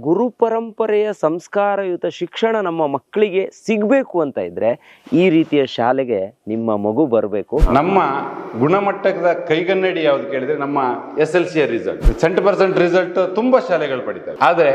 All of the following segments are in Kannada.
ಗುರು ಪರಂಪರೆಯ ಸಂಸ್ಕಾರಯುತ ಶಿಕ್ಷಣ ನಮ್ಮ ಮಕ್ಕಳಿಗೆ ಸಿಗಬೇಕು ಅಂತ ಇದ್ರೆ ಈ ರೀತಿಯ ಶಾಲೆಗೆ ನಿಮ್ಮ ಮಗು ಬರಬೇಕು. ನಮ್ಮ ಗುಣಮಟ್ಟದ ಕೈಗನ್ನಡಿ ಯಾವ್ದು ಕೇಳಿದ್ರೆ ನಮ್ಮ SLC ರಿಸಲ್ಟ್. 100% ರಿಸಲ್ಟ್ ತುಂಬಾ ಶಾಲೆಗಳು ಪಡಿತಾರೆ, ಆದ್ರೆ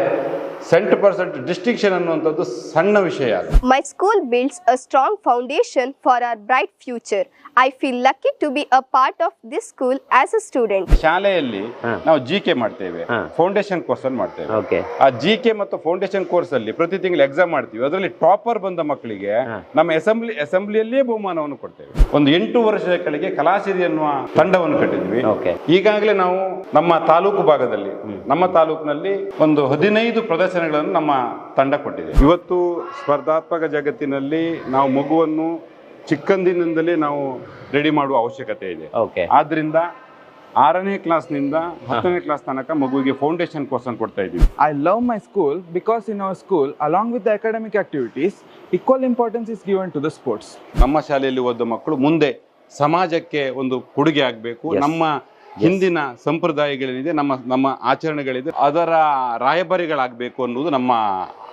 100% ಡಿಸ್ಟಿಂಕ್ಷನ್ ಅನ್ನುವಂಥದ್ದು ಸಣ್ಣ ವಿಷಯ. My school builds a strong foundation for our bright future. I feel lucky to be a part of this school as a student. ಶಾಲೆಯಲ್ಲಿ ನಾವು GK ಮಾಡ್ತೇವೆ, ಫೌಂಡೇಶನ್ ಕೋರ್ಸ್ ಅನ್ನು ಮಾಡ್ತೇವೆ. ಆ GK ಮತ್ತು ಫೌಂಡೇಶನ್ ಕೋರ್ಸ್ ಅಲ್ಲಿ ಪ್ರತಿ ತಿಂಗಳು ಎಕ್ಸಾಮ್ ಮಾಡ್ತೀವಿ. ಅದರಲ್ಲಿ ಟಾಪರ್ ಬಂದ ಮಕ್ಕಳಿಗೆ ನಮ್ಮ ಅಸೆಂಬ್ಲಿಯಲ್ಲಿಯೇ ಬಹುಮಾನವನ್ನು ಕೊಡ್ತೇವೆ. ಒಂದು 8 ವರ್ಷಗಳ ಕೆಳಗೆ ಕಲಾಸಿರಿ ಅನ್ನುವ ತಂಡವನ್ನು ಕಟ್ಟಿದ್ವಿ. ಈಗಾಗಲೇ ನಾವು ನಮ್ಮ ತಾಲೂಕು ಭಾಗದಲ್ಲಿ, ನಮ್ಮ ತಾಲೂಕಿನಲ್ಲಿ ಒಂದು 15 ಪ್ರದರ್ಶನಗಳನ್ನು ನಮ್ಮ ತಂಡ ಕೊಟ್ಟಿದೆ. ಇವತ್ತು ಸ್ಪರ್ಧಾತ್ಮಕ ಜಗತ್ತಿನಲ್ಲಿ ನಾವು ಮಗುವನ್ನು ಚಿಕ್ಕಂದಿನಿಂದಲೇ ನಾವು ರೆಡಿ ಮಾಡುವ ಅವಶ್ಯಕತೆ ಇದೆ. ಆದ್ರಿಂದ 6ನೇ ಕ್ಲಾಸ್ನಿಂದ 10ನೇ ಕ್ಲಾಸ್ ತನಕ ಮಗುವಿಗೆ ಫೌಂಡೇಶನ್ ಕೋರ್ಸ್ ಅನ್ನು ಕೊಡ್ತಾ ಇದ್ದೀವಿ. I love my school because in our school, along with the academic activities, equal importance is given to the sports. ನಮ್ಮ ಶಾಲೆಯಲ್ಲಿ ಓದೋ ಮಕ್ಕಳು ಮುಂದೆ ಸಮಾಜಕ್ಕೆ ಒಂದು ಕೊಡುಗೆ ಆಗಬೇಕು. ನಮ್ಮ ಹಿಂದಿನ ಸಂಪ್ರದಾಯಗಳೇನಿದೆ, ನಮ್ಮ ಆಚರಣೆಗಳಿದೆ, ಅದರ ರಾಯಭಾರಿಗಳಾಗಬೇಕು ಅನ್ನೋದು ನಮ್ಮ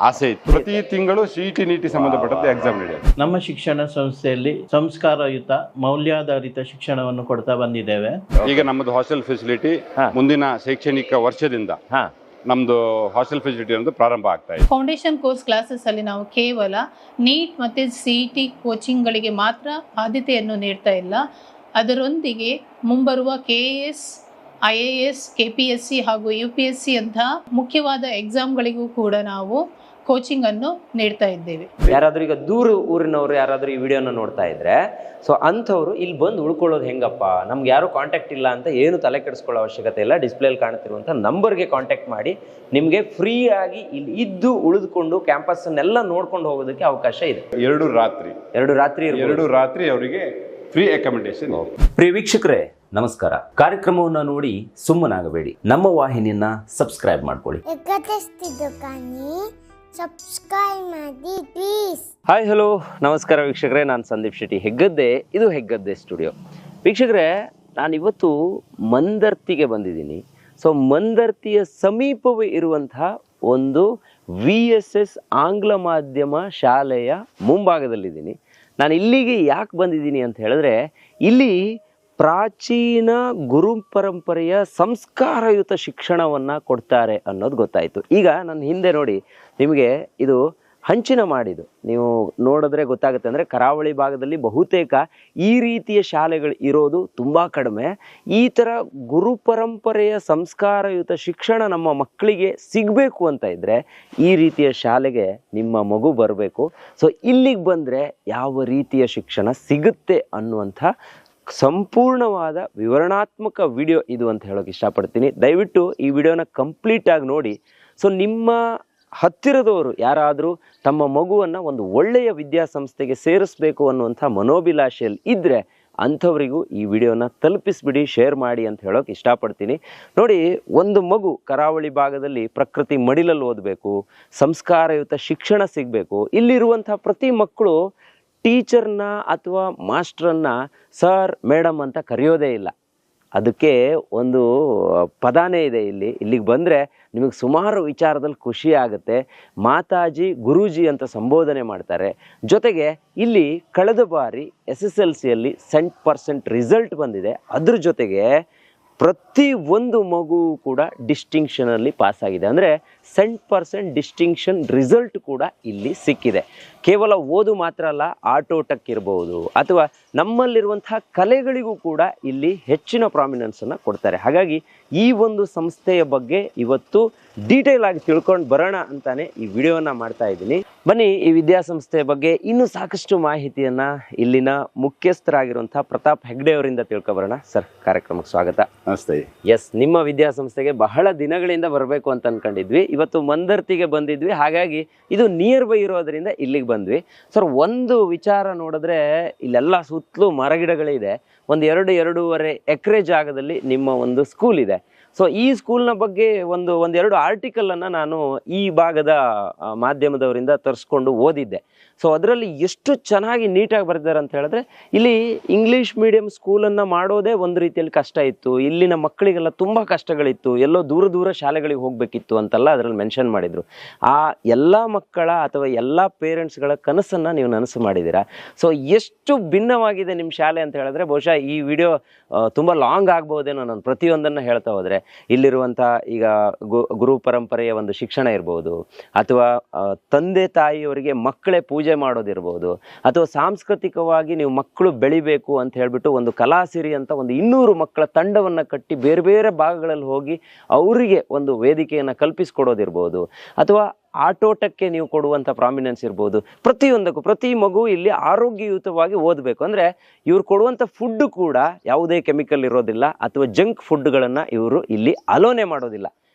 ಆಸೆ ಇತ್ತು. ಪ್ರತಿ ತಿಂಗಳು CET NEET ಸಂಬಂಧಪಟ್ಟಂತೆ ಎಕ್ಸಾಮ್ ನಡೆಯುತ್ತೆ. ನಮ್ಮ ಶಿಕ್ಷಣ ಸಂಸ್ಥೆಯಲ್ಲಿ ಸಂಸ್ಕಾರಯುತ ಮೌಲ್ಯಾಧಾರಿತ ಶಿಕ್ಷಣವನ್ನು ಕೊಡ್ತಾ ಬಂದಿದ್ದೇವೆ. ಈಗ ನಮ್ಮದು ಹಾಸ್ಟೆಲ್ ಫೆಸಿಲಿಟಿ ಮುಂದಿನ ಶೈಕ್ಷಣಿಕ ವರ್ಷದಿಂದ ನಮ್ದು ಹಾಸ್ಟೆಲ್ ಫೆಸಿಲಿಟಿ ಅನ್ನೋದು ಪ್ರಾರಂಭ ಆಗ್ತಾ ಇದೆ. ಫೌಂಡೇಶನ್ ಕೋರ್ಸ್ ಕ್ಲಾಸಸ್ ಅಲ್ಲಿ ನಾವು ಕೇವಲ NEET ಮತ್ತೆ CET ಕೋಚಿಂಗ್ ಗಳಿಗೆ ಮಾತ್ರ ಆದ್ಯತೆಯನ್ನು ನೀಡ್ತಾ ಇಲ್ಲ. ಅದರೊಂದಿಗೆ ಮುಂಬರುವ KAS, IAS, KPSC ಹಾಗೂ UPSC ಅಂತಹ ಮುಖ್ಯವಾದ ಎಕ್ಸಾಮ್ಗಳಿಗೂ ಕೂಡ ನಾವು ಕೋಚಿಂಗ್ ಅನ್ನು ನೀಡ್ತಾ ಇದ್ದೇವೆ. ಯಾರಾದ್ರೂ ಈಗ ದೂರ ಊರಿನವರು ಯಾರಾದ್ರೂ ಈ ವಿಡಿಯೋನ ನೋಡ್ತಾ ಇದ್ರೆ, ಸೊ ಅಂಥವ್ರು ಇಲ್ಲಿ ಬಂದು ಉಳ್ಕೊಳ್ಳೋದು ಹೆಂಗಪ್ಪ, ನಮ್ಗೆ ಯಾರು ಕಾಂಟ್ಯಾಕ್ಟ್ ಇಲ್ಲ ಅಂತ ಏನು ತಲೆ ಕೆಡಿಸ್ಕೊಳ್ಳೋ ಅವಶ್ಯಕತೆ ಇಲ್ಲ. ಡಿಸ್ಪ್ಲೇಲಿ ಕಾಣ್ತಿರುವಂಥ ನಂಬರ್ಗೆ ಕಾಂಟ್ಯಾಕ್ಟ್ ಮಾಡಿ ನಿಮಗೆ ಫ್ರೀ ಆಗಿ ಇಲ್ಲಿ ಇದ್ದು ಉಳಿದುಕೊಂಡು ಕ್ಯಾಂಪಸ್ನೆಲ್ಲ ನೋಡ್ಕೊಂಡು ಹೋಗೋದಕ್ಕೆ ಅವಕಾಶ ಇದೆ. 2 ರಾತ್ರಿ ಅವರಿಗೆ ಫ್ರೀ ಅಕಾಮಿಡೇಷನ್. ಪ್ರಿಯ ವೀಕ್ಷಕರೇ ನಮಸ್ಕಾರ. ಕಾರ್ಯಕ್ರಮವನ್ನು ನೋಡಿ ಸುಮ್ಮನಾಗಬೇಡಿ, ನಮ್ಮ ವಾಹಿನಿಯನ್ನ ಸಬ್ಸ್ಕ್ರೈಬ್ ಮಾಡ್ಕೊಳ್ಳಿ. ಹಾಯ್ ಹಲೋ ನಮಸ್ಕಾರ ವೀಕ್ಷಕರೇ, ನಾನು ಸಂದೀಪ್ ಶೆಟ್ಟಿ ಹೆಗ್ಗದ್ದೆ. ಇದು ಹೆಗ್ಗದ್ದೆ ಸ್ಟುಡಿಯೋ. ವೀಕ್ಷಕರೇ, ನಾನಿವತ್ತು ಮಂದರ್ತಿಗೆ ಬಂದಿದ್ದೀನಿ. ಸೊ ಮಂದರ್ತಿಯ ಸಮೀಪವೇ ಇರುವಂತಹ ಒಂದು VSS ಆಂಗ್ಲ ಮಾಧ್ಯಮ ಶಾಲೆಯ ಮುಂಭಾಗದಲ್ಲಿದ್ದೀನಿ. ನಾನು ಇಲ್ಲಿಗೆ ಯಾಕೆ ಬಂದಿದ್ದೀನಿ ಅಂತ ಹೇಳಿದ್ರೆ, ಇಲ್ಲಿ ಪ್ರಾಚೀನ ಗುರು ಪರಂಪರೆಯ ಸಂಸ್ಕಾರಯುತ ಶಿಕ್ಷಣವನ್ನು ಕೊಡ್ತಾರೆ ಅನ್ನೋದು ಗೊತ್ತಾಯಿತು. ಈಗ ನನ್ನ ಹಿಂದೆ ನೋಡಿ, ನಿಮಗೆ ಇದು ಹಂಚಿನ ಮಾಡಿದ್ದು ನೀವು ನೋಡಿದ್ರೆ ಗೊತ್ತಾಗುತ್ತೆ. ಅಂದರೆ ಕರಾವಳಿ ಭಾಗದಲ್ಲಿ ಬಹುತೇಕ ಈ ರೀತಿಯ ಶಾಲೆಗಳು ಇರೋದು ತುಂಬ ಕಡಿಮೆ. ಈ ಥರ ಗುರು ಪರಂಪರೆಯ ಸಂಸ್ಕಾರಯುತ ಶಿಕ್ಷಣ ನಮ್ಮ ಮಕ್ಕಳಿಗೆ ಸಿಗಬೇಕು ಅಂತ ಇದ್ದರೆ ಈ ರೀತಿಯ ಶಾಲೆಗೆ ನಿಮ್ಮ ಮಗು ಬರಬೇಕು. ಸೊ ಇಲ್ಲಿಗೆ ಬಂದರೆ ಯಾವ ರೀತಿಯ ಶಿಕ್ಷಣ ಸಿಗುತ್ತೆ ಅನ್ನುವಂಥ ಸಂಪೂರ್ಣವಾದ ವಿವರಣಾತ್ಮಕ ವಿಡಿಯೋ ಇದು ಅಂತ ಹೇಳೋಕೆ ಇಷ್ಟಪಡ್ತೀನಿ. ದಯವಿಟ್ಟು ಈ ವಿಡಿಯೋನ ಕಂಪ್ಲೀಟಾಗಿ ನೋಡಿ. ಸೊ ನಿಮ್ಮ ಹತ್ತಿರದವರು ಯಾರಾದರೂ ತಮ್ಮ ಮಗುವನ್ನು ಒಂದು ಒಳ್ಳೆಯ ವಿದ್ಯಾಸಂಸ್ಥೆಗೆ ಸೇರಿಸಬೇಕು ಅನ್ನುವಂಥ ಮನೋಭಿಲಾಷೆಯಲ್ಲಿ ಇದ್ದರೆ ಅಂಥವರಿಗೂ ಈ ವಿಡಿಯೋನ ತಲುಪಿಸ್ಬಿಡಿ, ಶೇರ್ ಮಾಡಿ ಅಂತ ಹೇಳೋಕೆ ಇಷ್ಟಪಡ್ತೀನಿ. ನೋಡಿ, ಒಂದು ಮಗು ಕರಾವಳಿ ಭಾಗದಲ್ಲಿ ಪ್ರಕೃತಿ ಮಡಿಲಲ್ಲಿ ಓದಬೇಕು, ಸಂಸ್ಕಾರಯುತ ಶಿಕ್ಷಣ ಸಿಗಬೇಕು. ಇಲ್ಲಿರುವಂಥ ಪ್ರತಿ ಮಕ್ಕಳು ಟೀಚರ್ನ ಅಥವಾ ಮಾಸ್ಟ್ರನ್ನ ಸರ್ ಮೇಡಮ್ ಅಂತ ಕರೆಯೋದೇ ಇಲ್ಲ. ಅದಕ್ಕೆ ಒಂದು ಪದಾನೇ ಇದೆ. ಇಲ್ಲಿಗೆ ಬಂದರೆ ನಿಮಗೆ ಸುಮಾರು ವಿಚಾರದಲ್ಲಿ ಖುಷಿ ಆಗುತ್ತೆ. ಮಾತಾಜಿ ಗುರೂಜಿ ಅಂತ ಸಂಬೋಧನೆ ಮಾಡ್ತಾರೆ. ಜೊತೆಗೆ ಇಲ್ಲಿ ಕಳೆದ ಬಾರಿ SSLCಯಲ್ಲಿ 100% ರಿಸಲ್ಟ್ ಬಂದಿದೆ. ಅದ್ರ ಜೊತೆಗೆ ಪ್ರತಿ ಒಂದು ಮಗು ಕೂಡ ಡಿಸ್ಟಿಂಕ್ಷನಲ್ಲಿ ಪಾಸ್ ಆಗಿದೆ. ಅಂದರೆ 100% ಡಿಸ್ಟಿಂಕ್ಷನ್ ರಿಸಲ್ಟ್ ಕೂಡ ಇಲ್ಲಿ ಸಿಕ್ಕಿದೆ. ಕೇವಲ ಓದು ಮಾತ್ರ ಅಲ್ಲ, ಆಟೋಟಕ್ಕಿರ್ಬೋದು ಅಥವಾ ನಮ್ಮಲ್ಲಿರುವಂತಹ ಕಲೆಗಳಿಗೂ ಕೂಡ ಇಲ್ಲಿ ಹೆಚ್ಚಿನ ಪ್ರಾಮಿನೆನ್ಸನ್ನು ಕೊಡ್ತಾರೆ. ಹಾಗಾಗಿ ಈ ಒಂದು ಸಂಸ್ಥೆಯ ಬಗ್ಗೆ ಇವತ್ತು ಡೀಟೇಲ್ ಆಗಿ ತಿಳ್ಕೊಂಡು ಬರೋಣ ಅಂತಾನೆ ಈ ವಿಡಿಯೋನ ಮಾಡ್ತಾ ಇದ್ದೀನಿ. ಬನ್ನಿ, ಈ ವಿದ್ಯಾಸಂಸ್ಥೆಯ ಬಗ್ಗೆ ಇನ್ನೂ ಸಾಕಷ್ಟು ಮಾಹಿತಿಯನ್ನು ಇಲ್ಲಿನ ಮುಖ್ಯಸ್ಥರಾಗಿರುವಂತಹ ಪ್ರತಾಪ್ ಹೆಗ್ಡೆ ಅವರಿಂದ ತಿಳ್ಕೊಬರೋಣ. ಸರ್, ಕಾರ್ಯಕ್ರಮಕ್ಕೆ ಸ್ವಾಗತ. ನಮಸ್ತೆ. ಎಸ್, ನಿಮ್ಮ ವಿದ್ಯಾಸಂಸ್ಥೆಗೆ ಬಹಳ ದಿನಗಳಿಂದ ಬರಬೇಕು ಅಂತ ಅನ್ಕೊಂಡಿದ್ವಿ. ಇವತ್ತು ಮಂದರ್ತಿಗೆ ಬಂದಿದ್ವಿ, ಹಾಗಾಗಿ ಇದು ನಿಯರ್ ಬೈ ಇರೋದ್ರಿಂದ ಇಲ್ಲಿಗೆ ಬಂದ್ವಿ. ಸರ್, ಒಂದು ವಿಚಾರ ನೋಡಿದ್ರೆ ಇಲ್ಲೆಲ್ಲ ಸುತ್ತಲೂ ಮರಗಿಡಗಳಿದೆ. ಒಂದು 2-2.5 ಎಕರೆ ಜಾಗದಲ್ಲಿ ನಿಮ್ಮ ಒಂದು ಸ್ಕೂಲ್ ಇದೆ. ಸೊ ಈ ಸ್ಕೂಲ್ನ ಬಗ್ಗೆ ಒಂದೆರಡು ಆರ್ಟಿಕಲನ್ನು ನಾನು ಈ ಭಾಗದ ಮಾಧ್ಯಮದವರಿಂದ ತರಿಸ್ಕೊಂಡು ಓದಿದ್ದೆ. ಸೊ ಅದರಲ್ಲಿ ಎಷ್ಟು ಚೆನ್ನಾಗಿ ನೀಟಾಗಿ ಬರೆದಿದ್ದಾರೆ ಅಂತ ಹೇಳಿದ್ರೆ, ಇಲ್ಲಿ ಇಂಗ್ಲೀಷ್ ಮೀಡಿಯಂ ಸ್ಕೂಲನ್ನು ಮಾಡೋದೇ ಒಂದು ರೀತಿಯಲ್ಲಿ ಕಷ್ಟ ಇತ್ತು, ಇಲ್ಲಿನ ಮಕ್ಕಳಿಗೆಲ್ಲ ತುಂಬ ಕಷ್ಟಗಳಿತ್ತು, ಎಲ್ಲೋ ದೂರ ಶಾಲೆಗಳಿಗೆ ಹೋಗಬೇಕಿತ್ತು ಅಂತೆಲ್ಲ ಅದರಲ್ಲಿ ಮೆನ್ಷನ್ ಮಾಡಿದರು. ಆ ಎಲ್ಲ ಮಕ್ಕಳ ಅಥವಾ ಎಲ್ಲ ಪೇರೆಂಟ್ಸ್ಗಳ ಕನಸನ್ನು ನೀವು ನನಸು ಮಾಡಿದ್ದೀರಾ. ಸೊ ಎಷ್ಟು ಭಿನ್ನವಾಗಿದೆ ನಿಮ್ಮ ಶಾಲೆ ಅಂತ ಹೇಳಿದ್ರೆ, ಬಹುಶಃ ಈ ವಿಡಿಯೋ ತುಂಬ ಲಾಂಗ್ ಆಗ್ಬೋದೇನೋ. ನಾನು ಪ್ರತಿಯೊಂದನ್ನು ಹೇಳ್ತಾ ಹೋದರೆ ಇಲ್ಲಿರುವಂಥ ಈಗ ಗುರು ಪರಂಪರೆಯ ಒಂದು ಶಿಕ್ಷಣ ಇರ್ಬೋದು, ಅಥವಾ ತಂದೆ ತಾಯಿಯವರಿಗೆ ಮಕ್ಕಳೇ ಪೂಜೆ ಮಾಡೋದಿರ್ಬೋದು, ಅಥವಾ ಸಾಂಸ್ಕೃತಿಕವಾಗಿ ನೀವು ಮಕ್ಕಳು ಬೆಳಿಬೇಕು ಅಂತ ಹೇಳ್ಬಿಟ್ಟು ಒಂದು ಕಲಾಸಿರಿ ಅಂತ ಒಂದು 200 ಮಕ್ಕಳ ತಂಡವನ್ನು ಕಟ್ಟಿ ಬೇರೆ ಬೇರೆ ಭಾಗಗಳಲ್ಲಿ ಹೋಗಿ ಅವರಿಗೆ ಒಂದು ವೇದಿಕೆಯನ್ನು ಕಲ್ಪಿಸ್ಕೊಡೋದಿರ್ಬೋದು, ಅಥವಾ ಆಟೋಟಕ್ಕೆ ನೀವು ಕೊಡುವಂಥ ಪ್ರಾಮಿನೆನ್ಸ್ ಇರ್ಬೋದು. ಪ್ರತಿಯೊಂದಕ್ಕೂ ಪ್ರತಿ ಮಗು ಇಲ್ಲಿ ಆರೋಗ್ಯಯುತವಾಗಿ ಓದಬೇಕು ಅಂದರೆ ಇವ್ರು ಕೊಡುವಂಥ ಫುಡ್ ಕೂಡ ಯಾವುದೇ ಕೆಮಿಕಲ್ ಇರೋದಿಲ್ಲ, ಅಥವಾ ಜಂಕ್ ಫುಡ್ಗಳನ್ನು ಇವರು ಇಲ್ಲಿ ಅಲೋನೆ ಮಾಡೋದಿಲ್ಲ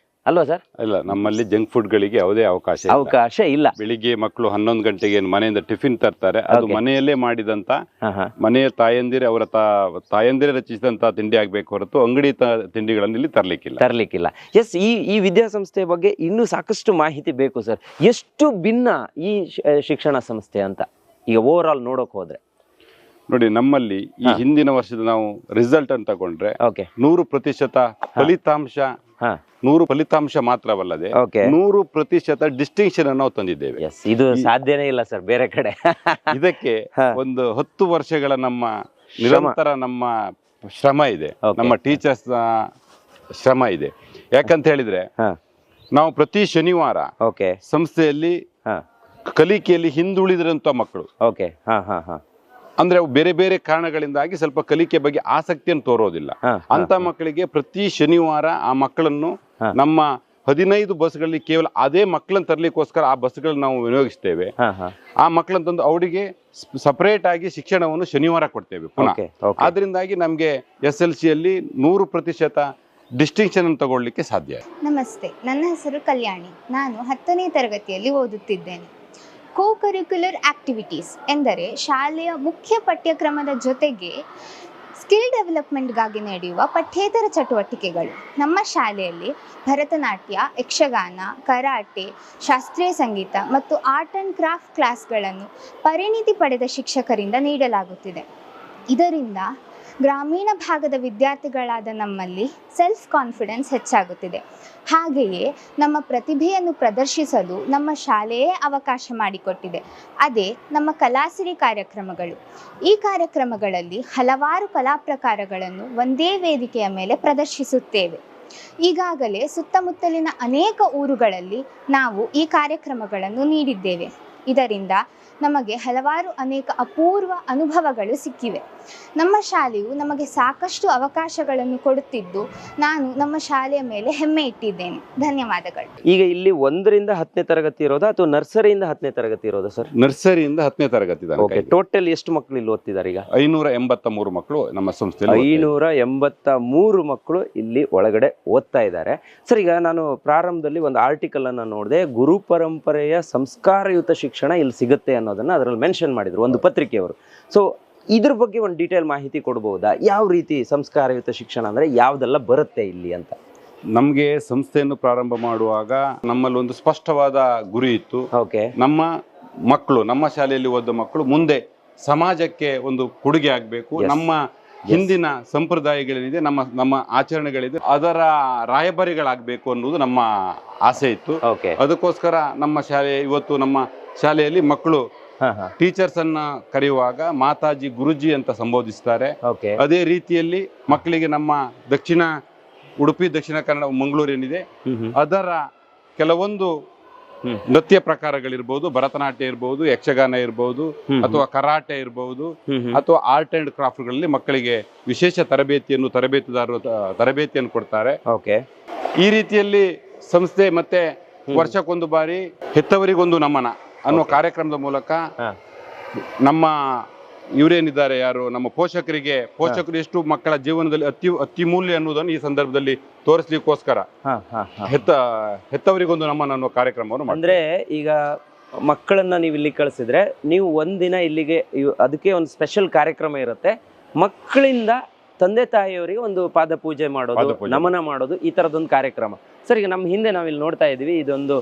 ಅಲ್ವಾ ಸರ್? ಇಲ್ಲ, ನಮ್ಮಲ್ಲಿ ಜಂಕ್ ಫುಡ್ಗಳಿಗೆ ಯಾವುದೇ ಅವಕಾಶ ಇಲ್ಲ. ಬೆಳಿಗ್ಗೆ ಮಕ್ಕಳು 11 ಗಂಟೆಗೆ ಮನೆಯಿಂದ ಟಿಫಿನ್ ತರ್ತಾರೆ, ಅದು ಮನೆಯಲ್ಲೇ ಮಾಡಿದಂತ ಮನೆಯ ತಾಯಂದಿರೇ ರಚಿಸಿದಂತ ತಿಂಡಿ ಆಗ್ಬೇಕು ಹೊರತು ಅಂಗಡಿ ತಿಂಡಿಗಳನ್ನು ಇಲ್ಲಿ ತರ್ಲಿಕ್ಕಿಲ್ಲ. ಎಸ್, ಈ ವಿದ್ಯಾಸಂಸ್ಥೆಯ ಬಗ್ಗೆ ಇನ್ನೂ ಸಾಕಷ್ಟು ಮಾಹಿತಿ ಬೇಕು ಸರ್. ಎಷ್ಟು ಭಿನ್ನ ಈ ಶಿಕ್ಷಣ ಸಂಸ್ಥೆ ಅಂತ ಈಗ ಓವರ್ ಆಲ್ ನೋಡೋಕೆ ಹೋದ್ರೆ ನೋಡಿ, ನಮ್ಮಲ್ಲಿ ಈ ಹಿಂದಿನ ವರ್ಷದ ನಾವು ರಿಸಲ್ಟ್ ಅಂತ ತಗೊಂಡ್ರೆ 100% ಫಲಿತಾಂಶ 100 ಫಲಿತಾಂಶ ಮಾತ್ರವಲ್ಲದೆ 100% ಡಿಸ್ಟಿಂಕ್ಷನ್ ನಾವು ತಂದಿದ್ದೇವೆ. ಇದು ಸಾಧ್ಯನೇ ಇಲ್ಲ ಸರ್ ಬೇರೆ ಕಡೆ. ಇದಕ್ಕೆ ಒಂದು 10 ವರ್ಷಗಳ ನಮ್ಮ ನಿರಂತರ ನಮ್ಮ ಶ್ರಮ ಇದೆ, ನಮ್ಮ ಟೀಚರ್ಸ್ ಶ್ರಮ ಇದೆ. ಯಾಕಂತ ಹೇಳಿದ್ರೆ ನಾವು ಪ್ರತಿ ಶನಿವಾರ ಸಂಸ್ಥೆಯಲ್ಲಿ ಕಲಿಕೆಯಲ್ಲಿ ಹಿಂದುಳಿದಿರಂತ ಮಕ್ಕಳು ಅಂದ್ರೆ ಬೇರೆ ಬೇರೆ ಕಾರಣಗಳಿಂದಾಗಿ ಸ್ವಲ್ಪ ಕಲಿಕೆ ಬಗ್ಗೆ ಆಸಕ್ತಿಯನ್ನು ತೋರೋದಿಲ್ಲ ಅಂತ ಮಕ್ಕಳಿಗೆ ಪ್ರತಿ ಶನಿವಾರ ಆ ಮಕ್ಕಳನ್ನು ನಮ್ಮ 15 ಬಸ್ಗಳಲ್ಲಿ ಕೇವಲ ಅದೇ ಮಕ್ಕಳನ್ನು ತರಲಿಕ್ಕೋಸ್ಕರ ಆ ಬಸ್ಗಳನ್ನ ನಾವು ವಿನಿಯೋಗಿಸ್ತೇವೆ. ಆ ಮಕ್ಕಳನ್ನು ತಂದು ಅವರಿಗೆ ಸಪರೇಟ್ ಆಗಿ ಶಿಕ್ಷಣವನ್ನು ಶನಿವಾರ ಕೊಡ್ತೇವೆ ಪುನಃ. ಆದ್ರಿಂದಾಗಿ ನಮ್ಗೆ SLC ಯಲ್ಲಿ 100% ಡಿಸ್ಟಿಂಕ್ಷನ್ ಅನ್ನು ತಗೊಳ್ಳಿಕ್ಕೆ ಸಾಧ್ಯ. ನಮಸ್ತೆ, ನನ್ನ ಹೆಸರು ಕಲ್ಯಾಣಿ. ನಾನು 10ನೇ ತರಗತಿಯಲ್ಲಿ ಓದುತ್ತಿದ್ದೇನೆ. ಕೋ-ಕರಿಕ್ಯುಲರ್ ಆಕ್ಟಿವಿಟೀಸ್ ಎಂದರೆ ಶಾಲೆಯ ಮುಖ್ಯ ಪಠ್ಯಕ್ರಮದ ಜೊತೆಗೆ ಸ್ಕಿಲ್ ಡೆವಲಪ್ಮೆಂಟ್ಗಾಗಿ ನಡೆಯುವ ಪಠ್ಯೇತರ ಚಟುವಟಿಕೆಗಳು. ನಮ್ಮ ಶಾಲೆಯಲ್ಲಿ ಭರತನಾಟ್ಯ, ಯಕ್ಷಗಾನ, ಕರಾಟೆ, ಶಾಸ್ತ್ರೀಯ ಸಂಗೀತ ಮತ್ತು ಆರ್ಟ್ ಆ್ಯಂಡ್ ಕ್ರಾಫ್ಟ್ ಕ್ಲಾಸ್ಗಳನ್ನು ಪರಿಣಿತಿ ಪಡೆದ ಶಿಕ್ಷಕರಿಂದ ನೀಡಲಾಗುತ್ತಿದೆ. ಇದರಿಂದ ಗ್ರಾಮೀಣ ಭಾಗದ ವಿದ್ಯಾರ್ಥಿಗಳಾದ ನಮ್ಮಲ್ಲಿ ಸೆಲ್ಫ್ ಕಾನ್ಫಿಡೆನ್ಸ್ ಹೆಚ್ಚಾಗುತ್ತಿದೆ. ಹಾಗೆಯೇ ನಮ್ಮ ಪ್ರತಿಭೆಯನ್ನು ಪ್ರದರ್ಶಿಸಲು ನಮ್ಮ ಶಾಲೆಯೇ ಅವಕಾಶ ಮಾಡಿಕೊಟ್ಟಿದೆ. ಅದೇ ನಮ್ಮ ಕಲಾಸಿರಿ ಕಾರ್ಯಕ್ರಮಗಳು. ಈ ಕಾರ್ಯಕ್ರಮಗಳಲ್ಲಿ ಹಲವಾರು ಕಲಾ ಪ್ರಕಾರಗಳನ್ನು ಒಂದೇ ವೇದಿಕೆಯ ಮೇಲೆ ಪ್ರದರ್ಶಿಸುತ್ತೇವೆ. ಈಗಾಗಲೇ ಸುತ್ತಮುತ್ತಲಿನ ಅನೇಕ ಊರುಗಳಲ್ಲಿ ನಾವು ಈ ಕಾರ್ಯಕ್ರಮಗಳನ್ನು ನೀಡಿದ್ದೇವೆ. ಇದರಿಂದ ನಮಗೆ ಅನೇಕ ಅಪೂರ್ವ ಅನುಭವಗಳು ಸಿಕ್ಕಿವೆ. ನಮ್ಮ ಶಾಲೆಯು ನಮಗೆ ಸಾಕಷ್ಟು ಅವಕಾಶಗಳನ್ನು ಕೊಡುತ್ತಿದ್ದು ನಾನು ನಮ್ಮ ಶಾಲೆಯ ಮೇಲೆ ಹೆಮ್ಮೆ ಇಟ್ಟಿದ್ದೇನೆ. ಧನ್ಯವಾದಗಳು. ಈಗ ಇಲ್ಲಿ 1ರಿಂದ 10ನೇ ತರಗತಿ ಇರೋದಾ ಅಥವಾ ನರ್ಸರಿಯಿಂದ 10ನೇ ತರಗತಿ ಇರೋದಾ ಸರ್? ನರ್ಸರಿಯಿಂದ 10ನೇ ತರಗತಿ. ಟೋಟಲ್ ಎಷ್ಟು ಮಕ್ಕಳು ಇಲ್ಲಿ ಓದ್ತಿದ್ದಾರೆ? ಈಗ 583 ಮಕ್ಕಳು ನಮ್ಮ ಸಂಸ್ಥೆಯಲ್ಲಿ. 583 ಮಕ್ಕಳು ಇಲ್ಲಿ ಒಳಗಡೆ ಓದ್ತಾ ಇದ್ದಾರೆ. ಸರ್, ಈಗ ನಾನು ಪ್ರಾರಂಭದಲ್ಲಿ ಒಂದು ಆರ್ಟಿಕಲ್ ಅನ್ನು ನೋಡಿದೆ, ಗುರು ಪರಂಪರೆಯ ಸಂಸ್ಕಾರಯುತ ಶಿಕ್ಷಣ ಇಲ್ಲಿ ಸಿಗುತ್ತೆ ಅನ್ನೋದನ್ನ ಅದರಲ್ಲಿ ಮೆನ್ಷನ್ ಮಾಡಿದ್ರು ಒಂದು ಪತ್ರಿಕೆಯವರು. ಸೊ ಇದ್ರ ಬಗ್ಗೆ ಒಂದು ಡೀಟೇಲ್ ಮಾಹಿತಿ ಕೊಡಬಹುದಾ? ಯಾವ ರೀತಿ ಸಂಸ್ಕಾರಯುತ ಶಿಕ್ಷಣ ಅಂದ್ರೆ ಯಾವ್ದೆಲ್ಲ ಬರುತ್ತೆ ಇಲ್ಲಿ ಅಂತ? ನಮ್ಗೆ ಸಂಸ್ಥೆಯನ್ನು ಪ್ರಾರಂಭ ಮಾಡುವಾಗ ನಮ್ಮಲ್ಲಿ ಒಂದು ಸ್ಪಷ್ಟವಾದ ಗುರಿ ಇತ್ತು. ನಮ್ಮ ಮಕ್ಕಳು, ನಮ್ಮ ಶಾಲೆಯಲ್ಲಿ ಓದ ಮಕ್ಕಳು ಮುಂದೆ ಸಮಾಜಕ್ಕೆ ಒಂದು ಕೊಡುಗೆ ಆಗ್ಬೇಕು, ನಮ್ಮ ಹಿಂದಿನ ಸಂಪ್ರದಾಯಗಳೇನಿದೆ, ನಮ್ಮ ಆಚರಣೆಗಳಿದೆ, ಅದರ ರಾಯಭಾರಿಗಳಾಗಬೇಕು ಅನ್ನೋದು ನಮ್ಮ ಆಸೆ ಇತ್ತು. ಅದಕ್ಕೋಸ್ಕರ ನಮ್ಮ ಶಾಲೆ ಇವತ್ತು ನಮ್ಮ ಶಾಲೆಯಲ್ಲಿ ಮಕ್ಕಳು ಟೀಚರ್ಸ್ ಅನ್ನ ಕರೆಯುವಾಗ ಮಾತಾಜಿ, ಗುರುಜಿ ಅಂತ ಸಂಬೋಧಿಸ್ತಾರೆ. ಅದೇ ರೀತಿಯಲ್ಲಿ ಮಕ್ಕಳಿಗೆ ನಮ್ಮ ಉಡುಪಿ, ದಕ್ಷಿಣ ಕನ್ನಡ, ಮಂಗಳೂರು ಏನಿದೆ ಅದರ ಕೆಲವೊಂದು ನೃತ್ಯ ಪ್ರಕಾರಗಳಿರ್ಬೋದು, ಭರತನಾಟ್ಯ ಇರ್ಬೋದು, ಯಕ್ಷಗಾನ ಇರ್ಬೋದು, ಅಥವಾ ಕರಾಟೆ ಇರ್ಬೋದು, ಅಥವಾ ಆರ್ಟ್ ಅಂಡ್ ಕ್ರಾಫ್ಟ್ ಗಳಲ್ಲಿ ಮಕ್ಕಳಿಗೆ ವಿಶೇಷ ತರಬೇತಿಯನ್ನು ಕೊಡ್ತಾರೆ. ಈ ರೀತಿಯಲ್ಲಿ ಸಂಸ್ಥೆ ಮತ್ತೆ ವರ್ಷಕ್ಕೊಂದು ಬಾರಿ ಹೆತ್ತವರಿಗೊಂದು ನಮನ ಅನ್ನೋ ಕಾರ್ಯಕ್ರಮದ ಮೂಲಕ ನಮ್ಮ ಇವರೇನಿದ್ದಾರೆ ಯಾರು ನಮ್ಮ ಪೋಷಕರು ಎಷ್ಟು ಮಕ್ಕಳ ಜೀವನದಲ್ಲಿ ಅತ್ಯಮೂಲ್ಯ ಅನ್ನೋದನ್ನು ಈ ಸಂದರ್ಭದಲ್ಲಿ ತೋರಿಸ್ಲಿಕ್ಕೋಸ್ಕರ ಹೆತ್ತವರಿಗೊಂದು ನಮನ ಅನ್ನೋ ಕಾರ್ಯಕ್ರಮವನ್ನು ಅಂದ್ರೆ ಈಗ ಮಕ್ಕಳನ್ನ ನೀವು ಇಲ್ಲಿ ಕಳಿಸಿದ್ರೆ ನೀವು ಒಂದಿನ ಇಲ್ಲಿಗೆ ಅದಕ್ಕೆ ಒಂದು ಸ್ಪೆಷಲ್ ಕಾರ್ಯಕ್ರಮ ಇರುತ್ತೆ. ಮಕ್ಕಳಿಂದ ತಂದೆ ತಾಯಿಯವರಿಗೆ ಒಂದು ಪಾದ ಪೂಜೆ ಮಾಡೋದು, ನಮನ ಮಾಡೋದು, ಈ ತರದೊಂದು ಕಾರ್ಯಕ್ರಮ. ಸರ್, ಈಗ ನಮ್ಮ ಹಿಂದೆ ನಾವಿಲ್ಲಿ ನೋಡ್ತಾ ಇದೀವಿ, ಇದೊಂದು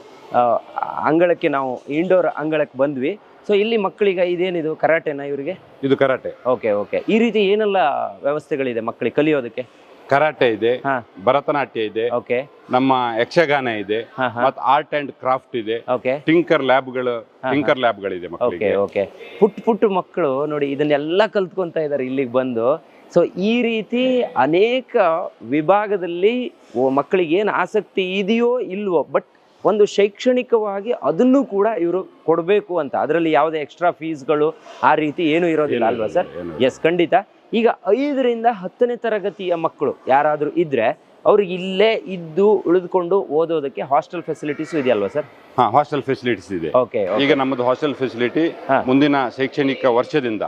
ಅಂಗಳಕ್ಕೆ, ನಾವು ಇಂಡೋರ್ ಅಂಗಳಕ್ಕೆ ಬಂದ್ವಿ. ಸೊ ಇಲ್ಲಿ ಮಕ್ಕಳಿಗೆ ಇದೇನಿದು ಕರಾಟೆನಾ ಇವರಿಗೆ? ಇದು ಕರಾಟೆ. Okay okay. ಈ ರೀತಿ ಏನೆಲ್ಲ ವ್ಯವಸ್ಥೆಗಳಿದೆ ಮಕ್ಕಳಿಗೆ ಕಲಿಯೋದಕ್ಕೆ? ಕರಾಟೆ ಇದೆ, ಭರತನಾಟ್ಯ ಇದೆ, ಓಕೆ, ನಮ್ಮ ಯಕ್ಷಗಾನ ಇದೆ, ಮತ್ತೆ ಆರ್ಟ್ ಅಂಡ್ ಕ್ರಾಫ್ಟ್ ಇದೆ, ಓಕೆ, ಟಿಂಕರ್ ಲ್ಯಾಬ್ಗಳಿದೆ ಮಕ್ಕಳಿಗೆ. ಓಕೆ. ಪುಟ್ಟ ಮಕ್ಕಳು ನೋಡಿ ಇದನ್ನೆಲ್ಲ ಕಲ್ತ್ಕೊಂತ ಇದ್ದಾರೆ ಇಲ್ಲಿಗೆ ಬಂದು. ಸೊ ಈ ರೀತಿ ಅನೇಕ ವಿಭಾಗದಲ್ಲಿ ಮಕ್ಕಳಿಗೆ ಏನು ಆಸಕ್ತಿ ಇದೆಯೋ ಇಲ್ವೋ, ಬಟ್ ಒಂದು ಶೈಕ್ಷಣಿಕವಾಗಿ ಅದನ್ನು ಕೂಡ ಇವರು ಕೊಡಬೇಕು ಅಂತ, ಅದರಲ್ಲಿ ಯಾವುದೇ ಎಕ್ಸ್ಟ್ರಾ ಫೀಸ್ಗಳು ಆ ರೀತಿ ಏನು ಇರೋದಿಲ್ಲ ಅಲ್ವಾ ಸರ್? ಎಸ್, ಖಂಡಿತ. ಈಗ 5ರಿಂದ 10ನೇ ತರಗತಿಯ ಮಕ್ಕಳು ಯಾರಾದರೂ ಇದ್ರೆ ಅವ್ರಿಗೆ ಇಲ್ಲೇ ಇದ್ದು ಉಳಿದುಕೊಂಡು ಓದೋದಕ್ಕೆ ಹಾಸ್ಟೆಲ್ ಫೆಸಿಲಿಟೀಸ್ ಇದೆಯಲ್ವಾ ಸರ್? ಹಾಸ್ಟೆಲ್ ಫೆಸಿಲಿಟೀಸ್ ಇದೆ. ಓಕೆ. ಈಗ ನಮ್ಮದು ಹಾಸ್ಟೆಲ್ ಫೆಸಿಲಿಟಿ ಮುಂದಿನ ಶೈಕ್ಷಣಿಕ ವರ್ಷದಿಂದ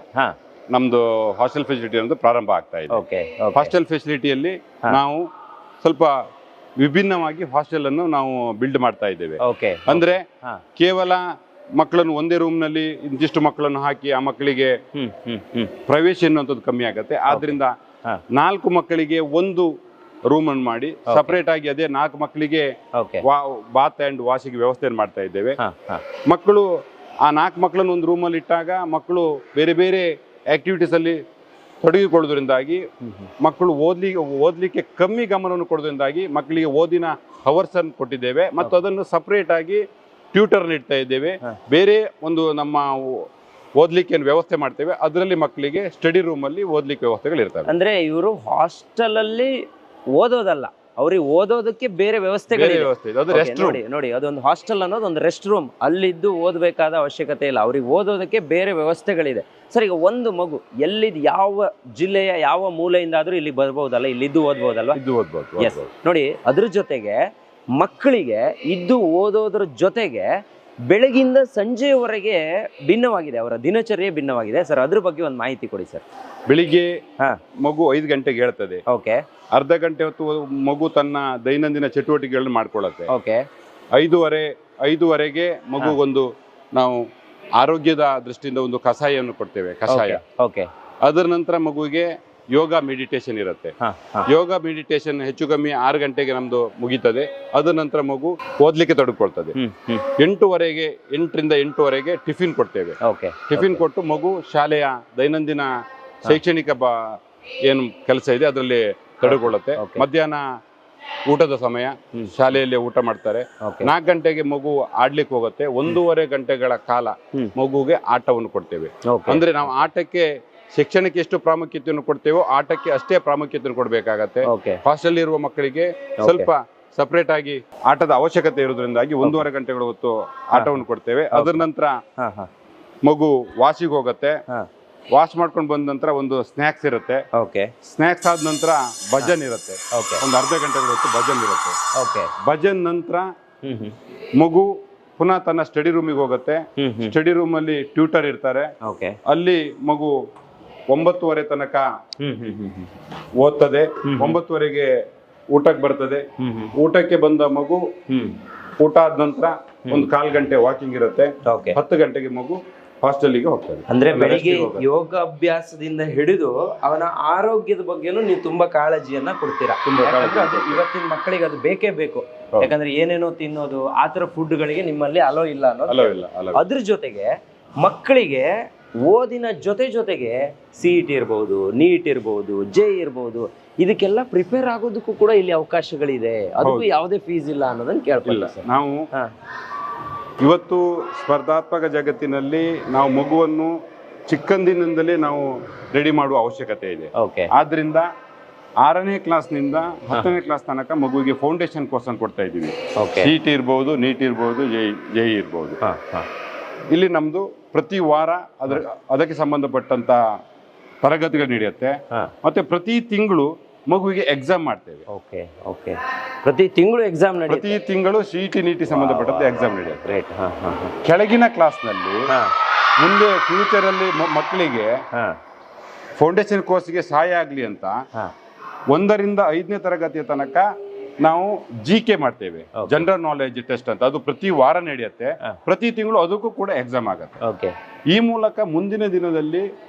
ನಮ್ದು ಹಾಸ್ಟೆಲ್ ಫೆಸಿಲಿಟಿ ಅನ್ನೋದು ಪ್ರಾರಂಭ ಆಗ್ತಾ ಇದೆ. ಓಕೆ. ಹಾಸ್ಟೆಲ್ ಫೆಸಿಲಿಟಿಯಲ್ಲಿ ನಾವು ಸ್ವಲ್ಪ ವಿಭಿನ್ನವಾಗಿ ಹಾಸ್ಟೆಲ್ ಅನ್ನು ನಾವು ಬಿಲ್ಡ್ ಮಾಡ್ತಾ ಇದ್ದೇವೆ. ಓಕೆ. ಅಂದ್ರೆ ಕೇವಲ ಮಕ್ಕಳನ್ನು ಒಂದೇ ರೂಮ್ ನಲ್ಲಿ ಇಂತಿಷ್ಟು ಮಕ್ಕಳನ್ನು ಹಾಕಿ ಆ ಮಕ್ಕಳಿಗೆ ಪ್ರವೇಶ ಎನ್ನುವಂಥದ್ದು ಕಮ್ಮಿ ಆಗುತ್ತೆ. ಆದ್ರಿಂದ 4 ಮಕ್ಕಳಿಗೆ ಒಂದು ರೂಮ್ ಅನ್ನು ಮಾಡಿ ಸಪರೇಟ್ ಆಗಿ ಅದೇ 4 ಮಕ್ಕಳಿಗೆ ಬಾತ್ ಅಂಡ್ ವಾಶಿಗೆ ವ್ಯವಸ್ಥೆಯನ್ನು ಮಾಡ್ತಾ ಇದ್ದೇವೆ. ಮಕ್ಕಳು ಆ 4 ಮಕ್ಕಳನ್ನು ಒಂದು ರೂಮ್ ಅಲ್ಲಿ ಇಟ್ಟಾಗ ಮಕ್ಕಳು ಬೇರೆ ಬೇರೆ ಆಕ್ಟಿವಿಟೀಸ್ ಅಲ್ಲಿ ತೊಡಗಿಕೊಳ್ಳೋದ್ರಿಂದಾಗಿ ಮಕ್ಕಳು ಓದ್ಲಿಕ್ಕೆ ಕಮ್ಮಿ ಗಮನವನ್ನು ಕೊಡೋದ್ರಿಂದಾಗಿ ಮಕ್ಕಳಿಗೆ ಓದಿನ ಅವರ್ಸ್ ಅನ್ನು ಕೊಟ್ಟಿದ್ದೇವೆ ಮತ್ತು ಅದನ್ನು ಸಪರೇಟ್ ಆಗಿ ಟ್ಯೂಟರ್ ಇಡ್ತಾ ಇದ್ದೇವೆ. ಬೇರೆ ಒಂದು ನಮ್ಮ ಓದ್ಲಿಕ್ಕೆ ವ್ಯವಸ್ಥೆ ಮಾಡ್ತೇವೆ, ಅದರಲ್ಲಿ ಮಕ್ಕಳಿಗೆ ಸ್ಟಡಿ ರೂಮ್ ಅಲ್ಲಿ ಓದ್ಲಿಕ್ಕೆ ವ್ಯವಸ್ಥೆಗಳು ಇರ್ತವೆ. ಅಂದ್ರೆ ಇವರು ಹಾಸ್ಟೆಲ್ ಅಲ್ಲಿ ಓದೋದಲ್ಲ, ಅವ್ರಿಗೆ ಓದೋದಕ್ಕೆ ಬೇರೆ ವ್ಯವಸ್ಥೆಗಳಿದೆ. ನೋಡಿ, ಅದೊಂದು ಹಾಸ್ಟೆಲ್ ಅನ್ನೋದು ಒಂದು ರೆಸ್ಟ್ ರೂಮ್, ಅಲ್ಲಿದ್ದು ಓದಬೇಕಾದ ಅವಶ್ಯಕತೆ ಇಲ್ಲ, ಅವ್ರಿಗೆ ಓದೋದಕ್ಕೆ ಬೇರೆ ವ್ಯವಸ್ಥೆಗಳಿದೆ. ಸರ್, ಈಗ ಒಂದು ಮಗು ಎಲ್ಲಿದ್ದು ಯಾವ ಜಿಲ್ಲೆಯ ಯಾವ ಮೂಲೆಯಿಂದಾದ್ರೂ ಇಲ್ಲಿ ಬರ್ಬೋದಲ್ಲ, ಇಲ್ಲಿದ್ದು ಓದ್ಬೋದಲ್ವಾ? ಎಸ್, ನೋಡಿ, ಅದ್ರ ಜೊತೆಗೆ ಮಕ್ಕಳಿಗೆ ಇದ್ದು ಓದೋದ್ರ ಜೊತೆಗೆ ಬೆಳಗಿಂದ ಸಂಜೆಯವರೆಗೆ ಭಿನ್ನವಾಗಿದೆ, ಅವರ ದಿನಚರ್ಯೆ ಭಿನ್ನವಾಗಿದೆ. ಸರ್, ಅದ್ರ ಬಗ್ಗೆ ಒಂದು ಮಾಹಿತಿ ಕೊಡಿ ಸರ್. ಬೆಳಿಗ್ಗೆ ಮಗು 5 ಗಂಟೆಗೆ ಹೇಳ್ತದೆ. ಓಕೆ. ಅರ್ಧ ಗಂಟೆ ಹೊತ್ತು ಮಗು ತನ್ನ ದೈನಂದಿನ ಚಟುವಟಿಕೆಗಳನ್ನು ಮಾಡ್ಕೊಳ್ಳುತ್ತೆ. ಓಕೆ. 5:30ಗೆ ಮಗುಗೊಂದು ನಾವು ಆರೋಗ್ಯದ ದೃಷ್ಟಿಯಿಂದ ಒಂದು ಕಷಾಯವನ್ನು ಕೊಡ್ತೇವೆ, ಕಷಾಯ. ಓಕೆ. ಅದರ ನಂತರ ಮಗುವಿಗೆ ಯೋಗ ಮೆಡಿಟೇಷನ್ ಇರುತ್ತೆ. ಯೋಗ ಮೆಡಿಟೇಷನ್ ಹೆಚ್ಚು ಕಮ್ಮಿ 6 ಗಂಟೆಗೆ ನಮ್ದು ಮುಗೀತದೆ. ಅದರ ನಂತರ ಮಗು ಓದ್ಲಿಕ್ಕೆ ತೊಡಗಿಕೊಳ್ತದೆ. 8ರಿಂದ 8:30 ಟಿಫಿನ್ ಕೊಡ್ತೇವೆ. ಟಿಫಿನ್ ಕೊಟ್ಟು ಮಗು ಶಾಲೆಯ ದೈನಂದಿನ ಶೈಕ್ಷಣಿಕ ಏನು ಕೆಲಸ ಇದೆ ಅದರಲ್ಲಿ ತೊಡಗಿಕೊಳ್ಳುತ್ತೆ. ಮಧ್ಯಾಹ್ನ ಊಟದ ಸಮಯ, ಶಾಲೆಯಲ್ಲಿ ಊಟ ಮಾಡ್ತಾರೆ. 4 ಗಂಟೆಗೆ ಮಗು ಆಡ್ಲಿಕ್ಕೆ ಹೋಗುತ್ತೆ. 1.5 ಗಂಟೆಗಳ ಕಾಲ ಮಗುಗೆ ಆಟವನ್ನು ಕೊಡ್ತೇವೆ. ಅಂದ್ರೆ ನಾವು ಆಟಕ್ಕೆ, ಶಿಕ್ಷಣಕ್ಕೆ ಎಷ್ಟು ಪ್ರಾಮುಖ್ಯತೆಯನ್ನು ಕೊಡ್ತೇವೋ ಆಟಕ್ಕೆ ಅಷ್ಟೇ ಪ್ರಾಮುಖ್ಯತೆಯನ್ನು ಕೊಡ್ಬೇಕಾಗತ್ತೆ. ಹಾಸ್ಟೆಲ್ ಇರುವ ಮಕ್ಕಳಿಗೆ ಸ್ವಲ್ಪ ಸಪರೇಟ್ ಆಗಿ ಆಟದ ಅವಶ್ಯಕತೆ ಇರೋದ್ರಿಂದಾಗಿ 1.5 ಗಂಟೆಗಳ ಹೊತ್ತು ಆಟವನ್ನು ಕೊಡ್ತೇವೆ. ಅದರ ನಂತರ ಮಗು ವಾಶಿಗೆ ಹೋಗುತ್ತೆ. ವಾಶ್ ಮಾಡ್ಕೊಂಡು ಬಂದ ನಂತರ ಒಂದು ಸ್ನಾಕ್ಸ್ ಇರುತ್ತೆ. ಸ್ನಾಕ್ಸ್ ಆದ ನಂತರ ಭಜನ್ ಇರುತ್ತೆ. ಒಂದು ಅರ್ಧ ಗಂಟೆಗಳ ಹೊತ್ತು ಭಜನ್ ಇರುತ್ತೆ. ಭಜನ್ ನಂತರ ಮಗು ಪುನಃ ತನ್ನ ಸ್ಟಡಿ ರೂಮಿಗೆ ಹೋಗುತ್ತೆ. ಸ್ಟಡಿ ರೂಮ್ ಅಲ್ಲಿ ಟ್ಯೂಟರ್ ಇರ್ತಾರೆ. ಅಲ್ಲಿ ಮಗು 9:30 ತನಕ ಓದ್ತದೆ. 9:30ಗೆ ಊಟಕ್ಕೆ ಬರ್ತದೆ. ಊಟಕ್ಕೆ ಬಂದ ಮಗು ಊಟ ಆದ ನಂತರ ಒಂದು 1/4 ಗಂಟೆ ವಾಕಿಂಗ್ ಇರುತ್ತೆ. 10 ಗಂಟೆಗೆ ಮಗು ಹಾಸ್ಟೆಲ್ಗೆ ಹೋಗ್ತದೆ. ಅಂದ್ರೆ ಬೆಳಿಗ್ಗೆ ಯೋಗ ಅಭ್ಯಾಸದಿಂದ ಹಿಡಿದು ಅವನ ಆರೋಗ್ಯದ ಬಗ್ಗೆನೂ ನೀವು ತುಂಬಾ ಕಾಳಜಿಯನ್ನ ಕೊಡ್ತೀರಾ. ಇವತ್ತಿನ ಮಕ್ಕಳಿಗೆ ಅದು ಬೇಕೇ ಬೇಕು. ಯಾಕಂದ್ರೆ ಏನೇನೋ ತಿನ್ನೋದು, ಆತರ ಫುಡ್ಗಳಿಗೆ ನಿಮ್ಮಲ್ಲಿ ಅಲೋ ಇಲ್ಲ ಅನ್ನೋದು. ಅದ್ರ ಜೊತೆಗೆ ಮಕ್ಕಳಿಗೆ ಓದಿನ ಜೊತೆಗೆ CET ಇರ್ಬೋದು, ನೀಟ್ ಇರ್ಬೋದು, JEE ಇರ್ಬೋದು, ಇದಕ್ಕೆಲ್ಲ ಪ್ರಿಪೇರ್ ಆಗೋದಕ್ಕೂ ಕೂಡ ಇಲ್ಲಿ ಅವಕಾಶಗಳಿದೆ. ಅದಕ್ಕೂ ಯಾವುದೇ ಫೀಸ್ ಇಲ್ಲ ಅನ್ನೋದನ್ನ ಕೇಳ್ತಿಲ್ಲ. ನಾವು ಇವತ್ತು ಸ್ಪರ್ಧಾತ್ಮಕ ಜಗತ್ತಿನಲ್ಲಿ ನಾವು ಮಗುವನ್ನು ಚಿಕ್ಕಂದಿನಿಂದಲೇ ನಾವು ರೆಡಿ ಮಾಡುವ ಅವಶ್ಯಕತೆ ಇದೆ. ಆದ್ರಿಂದ 6ನೇ ಕ್ಲಾಸ್ನಿಂದ 10ನೇ ಕ್ಲಾಸ್ ತನಕ ಮಗುವಿಗೆ ಫೌಂಡೇಶನ್ ಕೋರ್ಸ್ ಅನ್ನು ಕೊಡ್ತಾ ಇದ್ದೀವಿ. CET ಇರ್ಬೋದು, ನೀಟ್ ಇರ್ಬೋದು, JEE ಇರ್ಬೋದು. ಇಲ್ಲಿ ನಮ್ದು ಪ್ರತಿ ವಾರ ಅದಕ್ಕೆ ಸಂಬಂಧಪಟ್ಟಂತ ತರಗತಿಗಳು ನಡೆಯುತ್ತೆ. ಮತ್ತೆ ಪ್ರತಿ ತಿಂಗಳು ಮಗುವಿಗೆ ಎಕ್ಸಾಮ್ ಮಾಡ್ತೇವೆ. ಪ್ರತಿ ತಿಂಗಳು ಎಕ್ಸಾಮ್ ಪ್ರತಿ ತಿಂಗಳು CET ನೀಟ್ ಸಂಬಂಧಪಟ್ಟಂತೆ ಎಕ್ಸಾಮ್ ನಡೆಯುತ್ತೆ. ಕೆಳಗಿನ ಕ್ಲಾಸ್ ನಲ್ಲಿ ಮುಂದೆ ಫ್ಯೂಚರ್ ಅಲ್ಲಿ ಮಕ್ಕಳಿಗೆ ಫೌಂಡೇಶನ್ ಕೋರ್ಸ್ಗೆ ಸಹಾಯ ಆಗ್ಲಿ ಅಂತ 1ರಿಂದ 5ನೇ ತರಗತಿಯ ತನಕ ನಾವು GK ಮಾಡ್ತೇವೆ, ಜನರಲ್ ನಾಲೆಡ್ಜ್ ಟೆಸ್ಟ್ ಅಂತ. ಅದು ಪ್ರತಿ ವಾರ ನಡೆಯುತ್ತೆ. ಪ್ರತಿ ತಿಂಗಳು ಅದಕ್ಕೂ ಕೂಡ ಎಕ್ಸಾಮ್ ಆಗುತ್ತೆ. ಈ ಮೂಲಕ ಮುಂದಿನ ದಿನದಲ್ಲಿ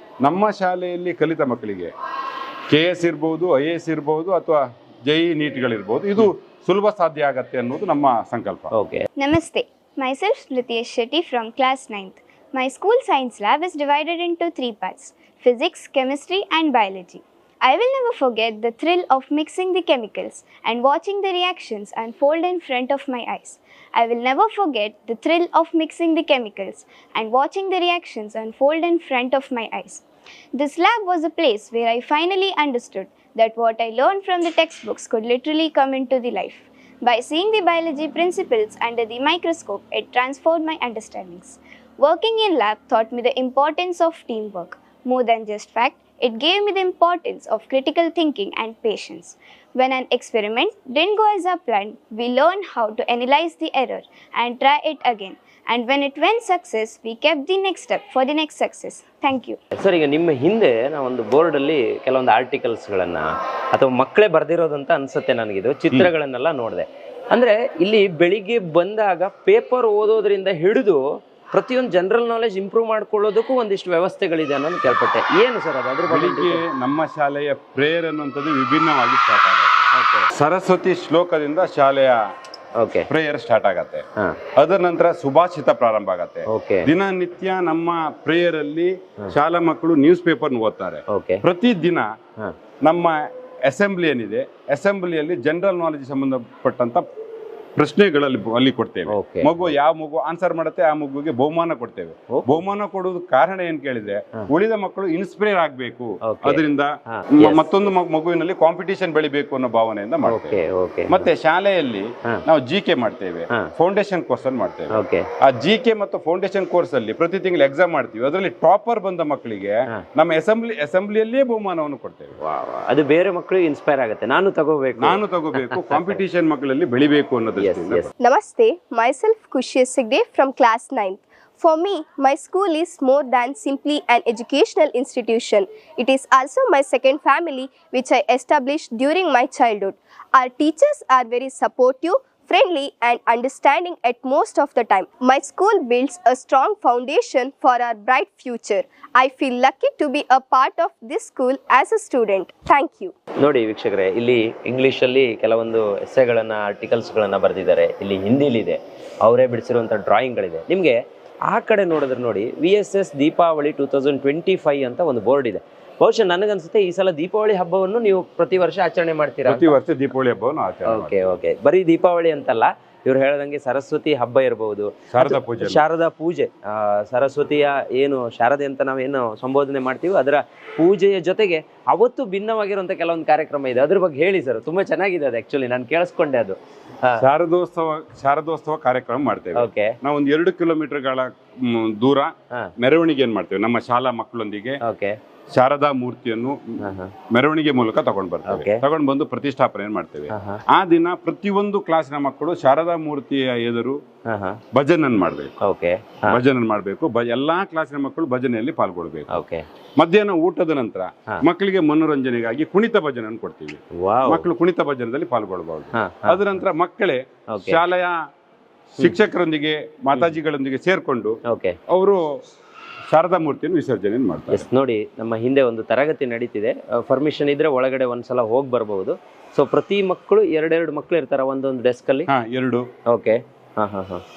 ನಮ್ಮ ಶಾಲೆಯಲ್ಲಿ ಕಲಿತ ಮಕ್ಕಳಿಗೆ KS ಇರ್ಬೋದು, IAS ಇರ್ಬೋದು, ಅಥವಾ JEE ನೀಟ್ಗಳಿರ್ಬೋದು, ಇದು ಸುಲಭ ಸಾಧ್ಯ ಆಗತ್ತೆ ಅನ್ನೋದು ನಮ್ಮ ಸಂಕಲ್ಪ. Okay. Namaste. Myself Smritiyesh Shetty from class 9th. My school science lab is divided into 3 parts: physics, chemistry and biology. I will never forget the thrill of mixing the chemicals and watching the reactions unfold in front of my eyes. I will never forget the thrill of mixing the chemicals and watching the reactions unfold in front of my eyes. This lab was a place where I finally understood that what I learned from the textbooks could literally come into the life. By seeing the biology principles under the microscope, it transformed my understandings. Working in lab taught me the importance of teamwork. More than just fact, it gave me the importance of critical thinking and patience. When an experiment didn't go as planned, we learned how to analyze the error and try it again. And when it went success, we kept the next step for the next success. Thank you. Sir, ಈಗ ನಿಮ್ಮ ಹಿಂದೆ ನಾವು ಒಂದು ಬೋರ್ಡಲ್ಲಿ ಕೆಲವೊಂದು ಆರ್ಟಿಕಲ್ಸ್ಗಳನ್ನು ಅಥವಾ ಮಕ್ಕಳೇ ಬರೆದಿರೋದಂತ ಅನ್ಸುತ್ತೆ ನನಗಿದು, ಚಿತ್ರಗಳನ್ನೆಲ್ಲ ನೋಡಿದೆ. ಅಂದರೆ ಇಲ್ಲಿ ಬೆಳಿಗ್ಗೆ ಬಂದಾಗ ಪೇಪರ್ ಓದೋದ್ರಿಂದ ಹಿಡಿದು ಪ್ರತಿಯೊಂದು ಜನರಲ್ ನಾಲೆಜ್ ಇಂಪ್ರೂವ್ ಮಾಡ್ಕೊಳ್ಳೋದಕ್ಕೂ ಒಂದಿಷ್ಟು ವ್ಯವಸ್ಥೆಗಳಿದೆ ಅನ್ನೋದು ಕೇಳ್ಪಟ್ಟೆ. ಏನು ಸರ್ ಅದು? ಅದ್ರ ಬೆಳಿಗ್ಗೆ ನಮ್ಮ ಶಾಲೆಯ ಪ್ರೇಯರ್ ಅನ್ನುವಂಥದ್ದು ವಿಭಿನ್ನವಾಗಿ ಸ್ಟಾರ್ಟ್ ಆಗುತ್ತೆ. ಸರಸ್ವತಿ ಶ್ಲೋಕದಿಂದ ಶಾಲೆಯ ಪ್ರೇಯರ್ ಸ್ಟಾರ್ಟ್ ಆಗತ್ತೆ. ಅದರ ನಂತರ ಸುಭಾಷಿತ ಪ್ರಾರಂಭ ಆಗತ್ತೆ. ದಿನನಿತ್ಯ ನಮ್ಮ ಪ್ರೇಯರ್ ಅಲ್ಲಿ ಶಾಲಾ ಮಕ್ಕಳು ನ್ಯೂಸ್ ಪೇಪರ್ ಓದ್ತಾರೆ. ಪ್ರತಿ ದಿನ ನಮ್ಮ ಅಸೆಂಬ್ಲಿ ಏನಿದೆ, ಅಸೆಂಬ್ಲಿಯಲ್ಲಿ ಜನರಲ್ ನಾಲೆಜ್ ಸಂಬಂಧಪಟ್ಟಂತ ಪ್ರಶ್ನೆಗಳಲ್ಲಿ ಅಲ್ಲಿ ಕೊಡ್ತೇವೆ. ಮಗು ಯಾವ ಮಗು ಆನ್ಸರ್ ಮಾಡುತ್ತೆ ಆ ಮಗುವಿಗೆ ಬಹುಮಾನ ಕೊಡ್ತೇವೆ. ಬಹುಮಾನ ಕೊಡುವುದು ಕಾರಣ ಏನ್ ಕೇಳಿದ್ರೆ, ಉಳಿದ ಮಕ್ಕಳು ಇನ್ಸ್ಪೈರ್ ಆಗ್ಬೇಕು, ಅದರಿಂದ ಮತ್ತೊಂದು ಮಗುವಿನಲ್ಲಿ ಕಾಂಪಿಟೇಷನ್ ಬೆಳಿಬೇಕು ಅನ್ನೋ ಭಾವನೆಯಿಂದ ಮಾಡ್ತೇವೆ. ಮತ್ತೆ ಶಾಲೆಯಲ್ಲಿ ನಾವು GK ಮಾಡ್ತೇವೆ, ಫೌಂಡೇಶನ್ ಕೋರ್ಸ್ ಅನ್ನು ಮಾಡ್ತೇವೆ. ಆ GK ಮತ್ತು ಫೌಂಡೇಶನ್ ಕೋರ್ಸ್ ಅಲ್ಲಿ ಪ್ರತಿ ತಿಂಗಳು ಎಕ್ಸಾಮ್ ಮಾಡ್ತೀವಿ. ಅದರಲ್ಲಿ ಟಾಪರ್ ಬಂದ ಮಕ್ಕಳಿಗೆ ನಮ್ಮ ಅಸೆಂಬ್ಲಿಯಲ್ಲೇ ಬಹುಮಾನವನ್ನು ಕೊಡ್ತೇವೆ. ಅದು ಬೇರೆ ಮಕ್ಕಳಿಗೆ ಇನ್ಸ್ಪೈರ್ ಆಗುತ್ತೆ, ನಾನು ತಗೋಬೇಕು ಕಾಂಪಿಟೇಷನ್ ಮಕ್ಕಳಲ್ಲಿ ಬೆಳಿಬೇಕು ಅನ್ನೋದು. Namaste, myself Kushi Sigde from class 9th. For me, my school is more than simply an educational institution. It is also my second family, which I established during my childhood. Our teachers are very supportive, friendly and understanding at most of the time. My school builds a strong foundation for our bright future. I feel lucky to be a part of this school as a student. Thank you. ನೋಡಿ ವೀಕ್ಷಕರೇ, ಇಲ್ಲಿ ಇಂಗ್ಲೀಷಲ್ಲಿ ಕೆಲವೊಂದು ಎಸ್ಸೆಗಳನ್ನು, ಆರ್ಟಿಕಲ್ಸ್ಗಳನ್ನು ಬರೆದಿದ್ದಾರೆ. ಇಲ್ಲಿ ಹಿಂದಿಲಿದೆ, ಅವರೇ ಬಿಡಿಸಿರುವಂಥ ಡ್ರಾಯಿಂಗ್ಗಳಿದೆ. ನಿಮಗೆ ಆ ಕಡೆ ನೋಡಿದ್ರೆ ನೋಡಿ, VSS ದೀಪಾವಳಿ 2025 ಅಂತ ಒಂದು ಬೋರ್ಡ್ ಇದೆ. ಬಹುಶಃ ನನಗನ್ಸುತ್ತೆ ಈ ಸಲ ದೀಪಾವಳಿ ಹಬ್ಬವನ್ನು ನೀವು ಪ್ರತಿ ವರ್ಷ ಆಚರಣೆ ಮಾಡ್ತೀರಾ? ಪ್ರತಿ ವರ್ಷ ದೀಪಾವಳಿ ಹಬ್ಬವನ್ನು ಆಚರಣೆ. ಓಕೆ. ಬರೀ ದೀಪಾವಳಿ ಅಂತಲ್ಲ, ಇವ್ರು ಹೇಳ್ದಂಗೆ ಸರಸ್ವತಿ ಹಬ್ಬ ಇರಬಹುದು, ಶಾರದಾ ಪೂಜೆ, ಸರಸ್ವತಿಯ ಏನು ಶಾರದೆ ಅಂತ ನಾವೇನು ಸಂಬೋಧನೆ ಮಾಡ್ತೀವಿ, ಅದರ ಪೂಜೆಯ ಜೊತೆಗೆ ಅವತ್ತು ಭಿನ್ನವಾಗಿರುವಂತ ಕೆಲವೊಂದು ಕಾರ್ಯಕ್ರಮ ಇದೆ. ಅದ್ರ ಬಗ್ಗೆ ಹೇಳಿ ಸರ್. ತುಂಬಾ ಚೆನ್ನಾಗಿದೆ ಅದು. ಆಕ್ಚುಲಿ ನಾನು ಕೇಳಿಸ್ಕೊಂಡೆ ಅದು. ಶಾರದೋತ್ಸವ ಕಾರ್ಯಕ್ರಮ ಮಾಡ್ತೇವೆ. ನಾವು ಒಂದು 2 ಕಿಲೋಮೀಟರ್ಗಳ ದೂರ ಮೆರವಣಿಗೆ ಏನ್ ಮಾಡ್ತೇವೆ ನಮ್ಮ ಶಾಲಾ ಮಕ್ಕಳೊಂದಿಗೆ. ಶಾರದಾ ಮೂರ್ತಿಯನ್ನು ಮೆರವಣಿಗೆ ಮೂಲಕ ತಗೊಂಡ್ ಬರ್ತೇವೆ. ತಗೊಂಡ್ ಬಂದು ಪ್ರತಿಷ್ಠಾಪನೆ ಮಾಡ್ತೇವೆ. ಆ ದಿನ ಪ್ರತಿಯೊಂದು ಕ್ಲಾಸಿನ ಮಕ್ಕಳು ಶಾರದಾ ಮೂರ್ತಿಯ ಎದುರು ಭಜನನ್ ಮಾಡ್ಬೇಕು. ಎಲ್ಲಾ ಕ್ಲಾಸಿನ ಮಕ್ಕಳು ಭಜನೆಯಲ್ಲಿ ಪಾಲ್ಗೊಳ್ಬೇಕು. ಮಧ್ಯಾಹ್ನ ಊಟದ ನಂತರ ಮಕ್ಕಳಿಗೆ ಮನೋರಂಜನೆಗಾಗಿ ಕುಣಿತ ಭಜನೆ ಕೊಡ್ತೀವಿ. ಮಕ್ಕಳು ಕುಣಿತ ಭಜನದಲ್ಲಿ ಪಾಲ್ಗೊಳ್ಬಹುದು. ಅದರ ನಂತರ ಮಕ್ಕಳೇ ಶಾಲೆಯ ಶಿಕ್ಷಕರೊಂದಿಗೆ, ಮಾತಾಜಿಗಳೊಂದಿಗೆ ಸೇರ್ಕೊಂಡು ಅವರು ಶಾರದಾ ಮೂರ್ತಿಯನ್ನು ವಿಸರ್ಜನೆ ಮಾಡ್ತಾರೆ. ನೋಡಿ, ನಮ್ಮ ಹಿಂದೆ ಒಂದು ತರಗತಿ ನಡೀತಿದೆ. ಪರ್ಮಿಷನ್ ಇದ್ರೆ ಒಳಗಡೆ ಒಂದ್ಸಲ ಹೋಗಿ ಬರಬಹುದು. ಸೊ ಪ್ರತಿ ಮಕ್ಕಳು 2 ಮಕ್ಕಳು ಇರ್ತಾರೆ ಒಂದೊಂದು ಡೆಸ್ಕ್ ಅಲ್ಲಿ. 2. ಓಕೆ.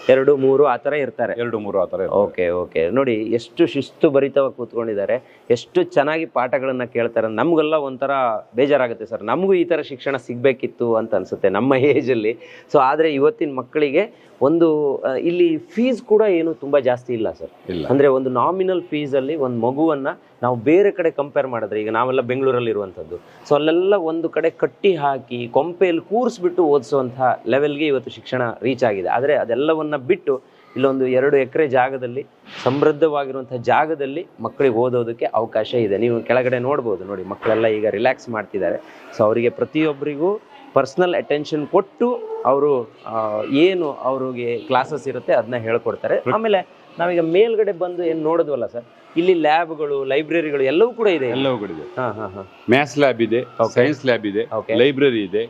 2, 3 ಆ ಥರ ಇರ್ತಾರೆ. 2, 3 ಆ ಥರ. ಓಕೆ. ನೋಡಿ ಎಷ್ಟು ಶಿಸ್ತು ಭರಿತವಾಗಿ ಕೂತ್ಕೊಂಡಿದ್ದಾರೆ, ಎಷ್ಟು ಚೆನ್ನಾಗಿ ಪಾಠಗಳನ್ನ ಕೇಳ್ತಾರೆ. ನಮ್ಗೆಲ್ಲ ಒಂಥರ ಬೇಜಾರಾಗುತ್ತೆ ಸರ್, ನಮಗೂ ಈ ಥರ ಶಿಕ್ಷಣ ಸಿಗ್ಬೇಕಿತ್ತು ಅಂತ ಅನ್ಸುತ್ತೆ ನಮ್ಮ ಏಜಲ್ಲಿ. ಸೊ ಆದರೆ ಇವತ್ತಿನ ಮಕ್ಕಳಿಗೆ ಒಂದು ಇಲ್ಲಿ ಫೀಸ್ ಕೂಡ ಏನು ತುಂಬಾ ಜಾಸ್ತಿ ಇಲ್ಲ ಸರ್. ಅಂದ್ರೆ ಒಂದು ನಾಮಿನಲ್ ಫೀಸ್ ಅಲ್ಲಿ ಒಂದು ಮಗುವನ್ನ ನಾವು ಬೇರೆ ಕಡೆ ಕಂಪೇರ್ ಮಾಡಿದ್ರೆ, ಈಗ ನಾವೆಲ್ಲ ಬೆಂಗಳೂರಲ್ಲಿ ಇರುವಂಥದ್ದು, ಸೊ ಅಲ್ಲೆಲ್ಲ ಒಂದು ಕಡೆ ಕಟ್ಟಿ ಹಾಕಿ ಕೊಂಪೆಯಲ್ಲಿ ಕೂರಿಸ್ಬಿಟ್ಟು ಓದಿಸುವಂತಹ ಲೆವೆಲ್ಗೆ ಇವತ್ತು ಶಿಕ್ಷಣ ರೀಚ್ ಆಗಿದೆ. ಆದರೆ ಅದೆಲ್ಲವನ್ನ ಬಿಟ್ಟು ಇಲ್ಲೊಂದು 2 ಎಕರೆ ಜಾಗದಲ್ಲಿ, ಸಮೃದ್ಧವಾಗಿರುವಂತಹ ಜಾಗದಲ್ಲಿ ಮಕ್ಕಳಿಗೆ ಓದೋದಕ್ಕೆ ಅವಕಾಶ ಇದೆ. ನೀವು ಕೆಳಗಡೆ ನೋಡ್ಬೋದು. ನೋಡಿ, ಮಕ್ಕಳೆಲ್ಲ ಈಗ ರಿಲ್ಯಾಕ್ಸ್ ಮಾಡ್ತಿದ್ದಾರೆ. ಸೊ ಅವರಿಗೆ ಪ್ರತಿಯೊಬ್ಬರಿಗೂ ಪರ್ಸ್ನಲ್ ಅಟೆನ್ಷನ್ ಕೊಟ್ಟು ಅವರು ಏನು ಅವ್ರಿಗೆ ಕ್ಲಾಸಸ್ ಇರುತ್ತೆ ಅದನ್ನ ಹೇಳ್ಕೊಡ್ತಾರೆ. ಆಮೇಲೆ ನಾವೀಗ ಮೇಲ್ಗಡೆ ಬಂದು ಏನು ನೋಡಿದ್ವಲ್ಲ ಸರ್, ಇಲ್ಲಿ ಲ್ಯಾಬ್ಗಳು, ಲೈಬ್ರರಿಗಳು ಎಲ್ಲವೂ ಕೂಡ ಇದೆ. ಮ್ಯಾಥ್ಸ್ ಲ್ಯಾಬ್ ಇದೆ, ಸೈನ್ಸ್ ಲ್ಯಾಬ್ ಇದೆ, ಲೈಬ್ರರಿ ಇದೆ.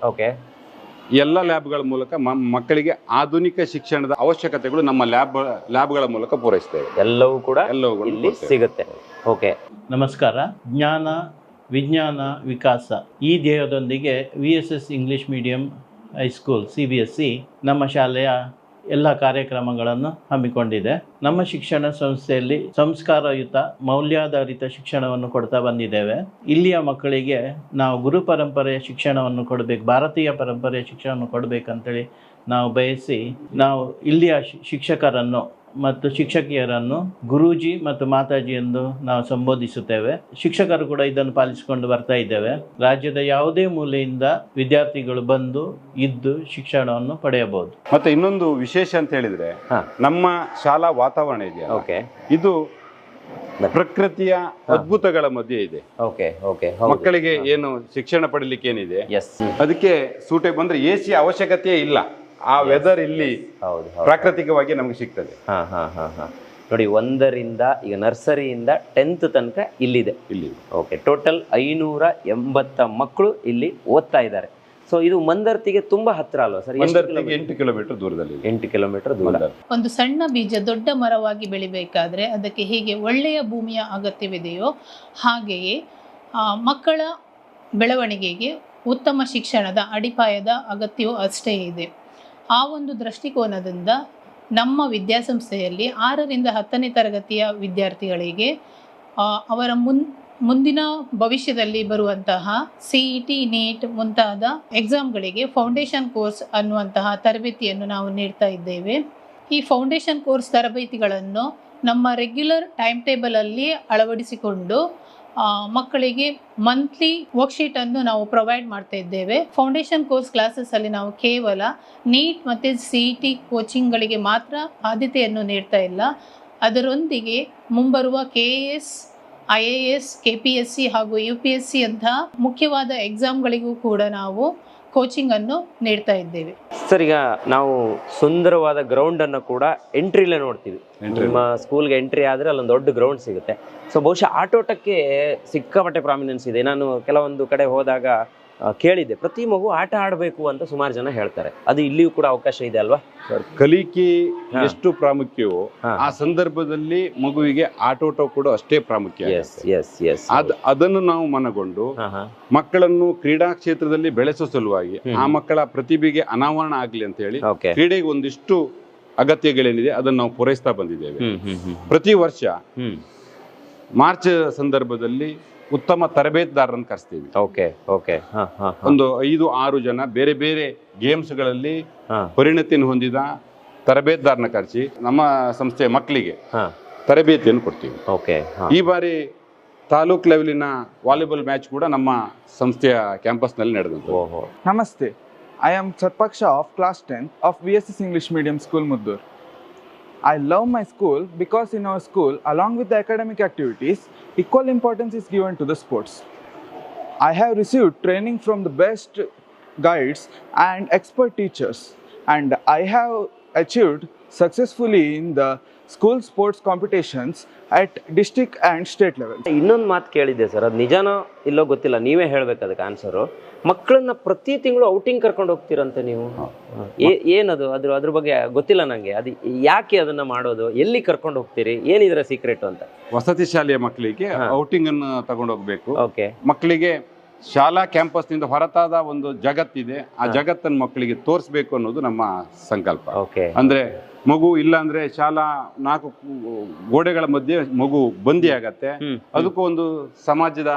ಎಲ್ಲ ಲ್ಯಾಬ್ಗಳ ಮೂಲಕ ಮಕ್ಕಳಿಗೆ ಆಧುನಿಕ ಶಿಕ್ಷಣದ ಅವಶ್ಯಕತೆಗಳು ನಮ್ಮ ಲ್ಯಾಬ್ಗಳ ಮೂಲಕ ಪೂರೈಸ್ತೇವೆ. ಎಲ್ಲವೂ ಕೂಡ ಇಲ್ಲಿ ಸಿಗುತ್ತೆ. ಓಕೆ. ನಮಸ್ಕಾರ. ಜ್ಞಾನ, ವಿಜ್ಞಾನ ವಿಕಾಸ ಈ ಧ್ಯೇಯದೊಂದಿಗೆ VSS English medium high school CBSE ನಮ್ಮ ಶಾಲೆಯ ಎಲ್ಲ ಕಾರ್ಯಕ್ರಮಗಳನ್ನು ಹಮ್ಮಿಕೊಂಡಿದೆ. ನಮ್ಮ ಶಿಕ್ಷಣ ಸಂಸ್ಥೆಯಲ್ಲಿ ಸಂಸ್ಕಾರಯುತ ಮೌಲ್ಯಾಧಾರಿತ ಶಿಕ್ಷಣವನ್ನು ಕೊಡ್ತಾ ಬಂದಿದ್ದೇವೆ. ಇಲ್ಲಿಯ ಮಕ್ಕಳಿಗೆ ನಾವು ಗುರು ಪರಂಪರೆಯ ಶಿಕ್ಷಣವನ್ನು ಕೊಡಬೇಕು, ಭಾರತೀಯ ಪರಂಪರೆಯ ಶಿಕ್ಷಣವನ್ನು ಕೊಡಬೇಕಂತೇಳಿ ನಾವು ಬಯಸಿ ನಾವು ಇಲ್ಲಿಯ ಶಿಕ್ಷಕರನ್ನು ಮತ್ತು ಶಿಕ್ಷಕಿಯರನ್ನು ಗುರೂಜಿ ಮತ್ತು ಮಾತಾಜಿ ಎಂದು ನಾವು ಸಂಬೋಧಿಸುತ್ತೇವೆ. ಶಿಕ್ಷಕರು ಕೂಡ ಇದನ್ನು ಪಾಲಿಸಿಕೊಂಡು ಬರ್ತಾ ಇದ್ದೇವೆ. ರಾಜ್ಯದ ಯಾವುದೇ ಮೂಲೆಯಿಂದ ವಿದ್ಯಾರ್ಥಿಗಳು ಬಂದು ಇದ್ದು ಶಿಕ್ಷಣವನ್ನು ಪಡೆಯಬಹುದು. ಮತ್ತೆ ಇನ್ನೊಂದು ವಿಶೇಷ ಅಂತ ಹೇಳಿದ್ರೆ ನಮ್ಮ ಶಾಲಾ ವಾತಾವರಣ ಇದೆಯಲ್ಲ, ಇದು ಪ್ರಕೃತಿಯ ಅದ್ಭುತಗಳ ಮಧ್ಯೆ ಇದೆ. ಮಕ್ಕಳಿಗೆ ಏನು ಶಿಕ್ಷಣ ಪಡಿಲಿಕ್ಕೆ ಏನಿದೆ ಅದಕ್ಕೆ ಸೂಟೇಬಲ್ ಬಂದ್ರೆ AC ಅವಶ್ಯಕತೆ ಇಲ್ಲ. ಆ ವೆದರ್ ಇಲ್ಲಿ ಪ್ರಾಕೃತಿಕವಾಗಿ ನಮ್ಗೆ ಸಿಗ್ತದೆ. ನೋಡಿ, 1ರಿಂದ ಈಗ ನರ್ಸರಿಯಿಂದ 10th ತನಕ ಇಲ್ಲಿದೆ. ಟೋಟಲ್ 580 ಮಕ್ಕಳು ಇಲ್ಲಿ ಓದ್ತಾ ಇದ್ದಾರೆ. ಸೊ ಇದು ಮಂದರ್ತಿಗೆ ತುಂಬಾ ಹತ್ರ ಅಲ್ವಾ ಸರ್? 8 ಕಿಲೋಮೀಟರ್ ದೂರದಲ್ಲಿ. 8 ಕಿಲೋಮೀಟರ್ ದೂರ. ಒಂದು ಸಣ್ಣ ಬೀಜ ದೊಡ್ಡ ಮರವಾಗಿ ಬೆಳಿಬೇಕಾದ್ರೆ ಅದಕ್ಕೆ ಹೇಗೆ ಒಳ್ಳೆಯ ಭೂಮಿಯ ಅಗತ್ಯವಿದೆಯೋ ಹಾಗೆಯೇ ಮಕ್ಕಳ ಬೆಳವಣಿಗೆಗೆ ಉತ್ತಮ ಶಿಕ್ಷಣದ ಅಡಿಪಾಯದ ಅಗತ್ಯವೂ ಅಷ್ಟೇ ಇದೆ. ಆ ಒಂದು ದೃಷ್ಟಿಕೋನದಿಂದ ನಮ್ಮ ವಿದ್ಯಾಸಂಸ್ಥೆಯಲ್ಲಿ 6ರಿಂದ 10ನೇ ತರಗತಿಯ ವಿದ್ಯಾರ್ಥಿಗಳಿಗೆ ಅವರ ಮುಂದಿನ ಭವಿಷ್ಯದಲ್ಲಿ ಬರುವಂತಹ CET, NEET ಮುಂತಾದ ಎಕ್ಸಾಮ್ಗಳಿಗೆ ಫೌಂಡೇಶನ್ ಕೋರ್ಸ್ ಅನ್ನುವಂತಹ ತರಬೇತಿಯನ್ನು ನಾವು ನೀಡ್ತಾ ಇದ್ದೇವೆ. ಈ ಫೌಂಡೇಶನ್ ಕೋರ್ಸ್ ತರಬೇತಿಗಳನ್ನು ನಮ್ಮ ರೆಗ್ಯುಲರ್ ಟೈಮ್ ಟೇಬಲಲ್ಲಿ ಅಳವಡಿಸಿಕೊಂಡು ಮಕ್ಕಳಿಗೆ ಮಂತ್ಲಿ ವರ್ಕ್ಶೀಟ್ ಅನ್ನು ನಾವು ಪ್ರೊವೈಡ್ ಮಾಡ್ತಾ ಇದ್ದೇವೆ. ಫೌಂಡೇಶನ್ ಕೋರ್ಸ್ ಕ್ಲಾಸಸ್ ಅಲ್ಲಿ ನಾವು ಕೇವಲ NEET ಮತ್ತು CET ಕೋಚಿಂಗ್ಗಳಿಗೆ ಮಾತ್ರ ಆದ್ಯತೆಯನ್ನು ನೀಡ್ತಾ ಇಲ್ಲ. ಅದರೊಂದಿಗೆ ಮುಂಬರುವ KAS, IAS, KPSC ಹಾಗೂ UPSC ಅಂತಹ ಮುಖ್ಯವಾದ ಎಕ್ಸಾಮ್ಗಳಿಗೂ ಕೂಡ ನಾವು ಕೋಚಿಂಗ್ ಅನ್ನು ನೀಡ್ತಾ ಇದ್ದೇವೆ. ಸರ್, ಈಗ ನಾವು ಸುಂದರವಾದ ಗ್ರೌಂಡ್ ಅನ್ನು ಕೂಡ ಎಂಟ್ರಿಲೇ ನೋಡ್ತೀವಿ. ನಿಮ್ಮ ಸ್ಕೂಲ್ಗೆ ಎಂಟ್ರಿ ಆದ್ರೆ ಅಲ್ಲೊಂದು ದೊಡ್ಡ ಗ್ರೌಂಡ್ ಸಿಗುತ್ತೆ. ಸೊ ಬಹುಶಃ ಆಟೋಟಕ್ಕೆ ಸಿಕ್ಕಾಪಟ್ಟೆ ಪ್ರಾಮಿನೆನ್ಸ್ ಇದೆ. ನಾನು ಕೆಲವೊಂದು ಕಡೆ ಹೋದಾಗ ಕೇಳಿದ್ದೆ, ಪ್ರತಿ ಮಗು ಆಟ ಆಡಬೇಕು ಅಂತ ಸುಮಾರು ಜನ ಹೇಳ್ತಾರೆ. ಅದು ಇಲ್ಲಿಯೂ ಕೂಡ ಅವಕಾಶ ಇದೆ ಅಲ್ವಾ ಸರ್? ಕಲಿಕೆ ಎಷ್ಟು ಪ್ರಾಮುಖ್ಯವೋ ಆ ಸಂದರ್ಭದಲ್ಲಿ ಮಗುವಿಗೆ ಆಟೋಟ ಕೂಡ ಅಷ್ಟೇ ಪ್ರಾಮುಖ್ಯ. ಅದನ್ನು ನಾವು ಮನಗೊಂಡು ಮಕ್ಕಳನ್ನು ಕ್ರೀಡಾ ಕ್ಷೇತ್ರದಲ್ಲಿ ಬೆಳೆಸೋ ಸಲುವಾಗಿ ಆ ಮಕ್ಕಳ ಪ್ರತಿಭೆಗೆ ಅನಾವರಣ ಆಗ್ಲಿ ಅಂತ ಹೇಳಿ ಕ್ರೀಡೆಗೆ ಒಂದಿಷ್ಟು ಅಗತ್ಯಗಳೇನಿದೆ ಅದನ್ನು ನಾವು ಪೂರೈಸ್ತಾ ಬಂದಿದ್ದೇವೆ. ಪ್ರತಿ ವರ್ಷ ಮಾರ್ಚ್ ಸಂದರ್ಭದಲ್ಲಿ ಉತ್ತಮ ತರಬೇತುದಾರರನ್ನು ಕರೆಸ್ತೀವಿ. ಒಂದು 5-6 ಜನ ಬೇರೆ ಬೇರೆ ಗೇಮ್ಸ್ಗಳಲ್ಲಿ ಪರಿಣತಿಯನ್ನು ಹೊಂದಿದ ತರಬೇತುದಾರನ ಕರೆಸಿ ನಮ್ಮ ಸಂಸ್ಥೆಯ ಮಕ್ಕಳಿಗೆ ತರಬೇತಿಯನ್ನು ಕೊಡ್ತೀವಿ. ಈ ಬಾರಿ ತಾಲೂಕ್ ಲೆವೆಲಿನ ವಾಲಿಬಾಲ್ ಮ್ಯಾಚ್ ಕೂಡ ನಮ್ಮ ಸಂಸ್ಥೆಯ ಕ್ಯಾಂಪಸ್ನಲ್ಲಿ ನಡೆದಂತು. ನಮಸ್ತೆ, I am Sarpaksha of class 10 of VSS English Medium School, Muddur. I love my school because in our school, along with the academic activities, equal importance is given to the sports. I have received training from the best guides and expert teachers, and I have achieved successfully in the school sports competitions at district and state level. ಇನ್ನೊಂದು ಮಾತು ಕೇಳಿದ್ದೆ ಸರ್, ಅದು ನಿಜಾನೋ ಇಲ್ಲೋ ಗೊತ್ತಿಲ್ಲ, ನೀವೇ ಹೇಳ್ಬೇಕು ಅದಕ್ಕೆ ಆನ್ಸರು. ಮಕ್ಕಳನ್ನ ಪ್ರತಿ ತಿಂಗಳು ಔಟಿಂಗ್ ಕರ್ಕೊಂಡು ಹೋಗ್ತೀರಂತೆ ನೀವು. ಏನದು ಅದ್ರ ಬಗ್ಗೆ ಗೊತ್ತಿಲ್ಲ ನಂಗೆ. ಅದು ಯಾಕೆ ಅದನ್ನ ಮಾಡೋದು, ಎಲ್ಲಿ ಕರ್ಕೊಂಡು ಹೋಗ್ತೀರಿ, ಏನಿದ್ರ ಸೀಕ್ರೆಟ್ ಅಂತ? ವಸತಿ ಶಾಲೆಯ ಮಕ್ಕಳಿಗೆ ಔಟಿಂಗ್ ಅನ್ನು ತಗೊಂಡು ಹೋಗ್ಬೇಕು. ಮಕ್ಕಳಿಗೆ ಶಾಲಾ ಕ್ಯಾಂಪಸ್ ನಿಂದ ಹೊರತಾದ ಒಂದು ಜಗತ್ತಿದೆ, ಆ ಜಗತ್ತನ್ನು ಮಕ್ಕಳಿಗೆ ತೋರಿಸ್ಬೇಕು ಅನ್ನೋದು ನಮ್ಮ ಸಂಕಲ್ಪ. ಅಂದ್ರೆ ಮಗು ಇಲ್ಲ ಅಂದ್ರೆ ಶಾಲಾ 4 ಗೋಡೆಗಳ ಮಧ್ಯೆ ಮಗು ಬಂದಿ ಆಗತ್ತೆ. ಅದಕ್ಕೂ ಒಂದು ಸಮಾಜದ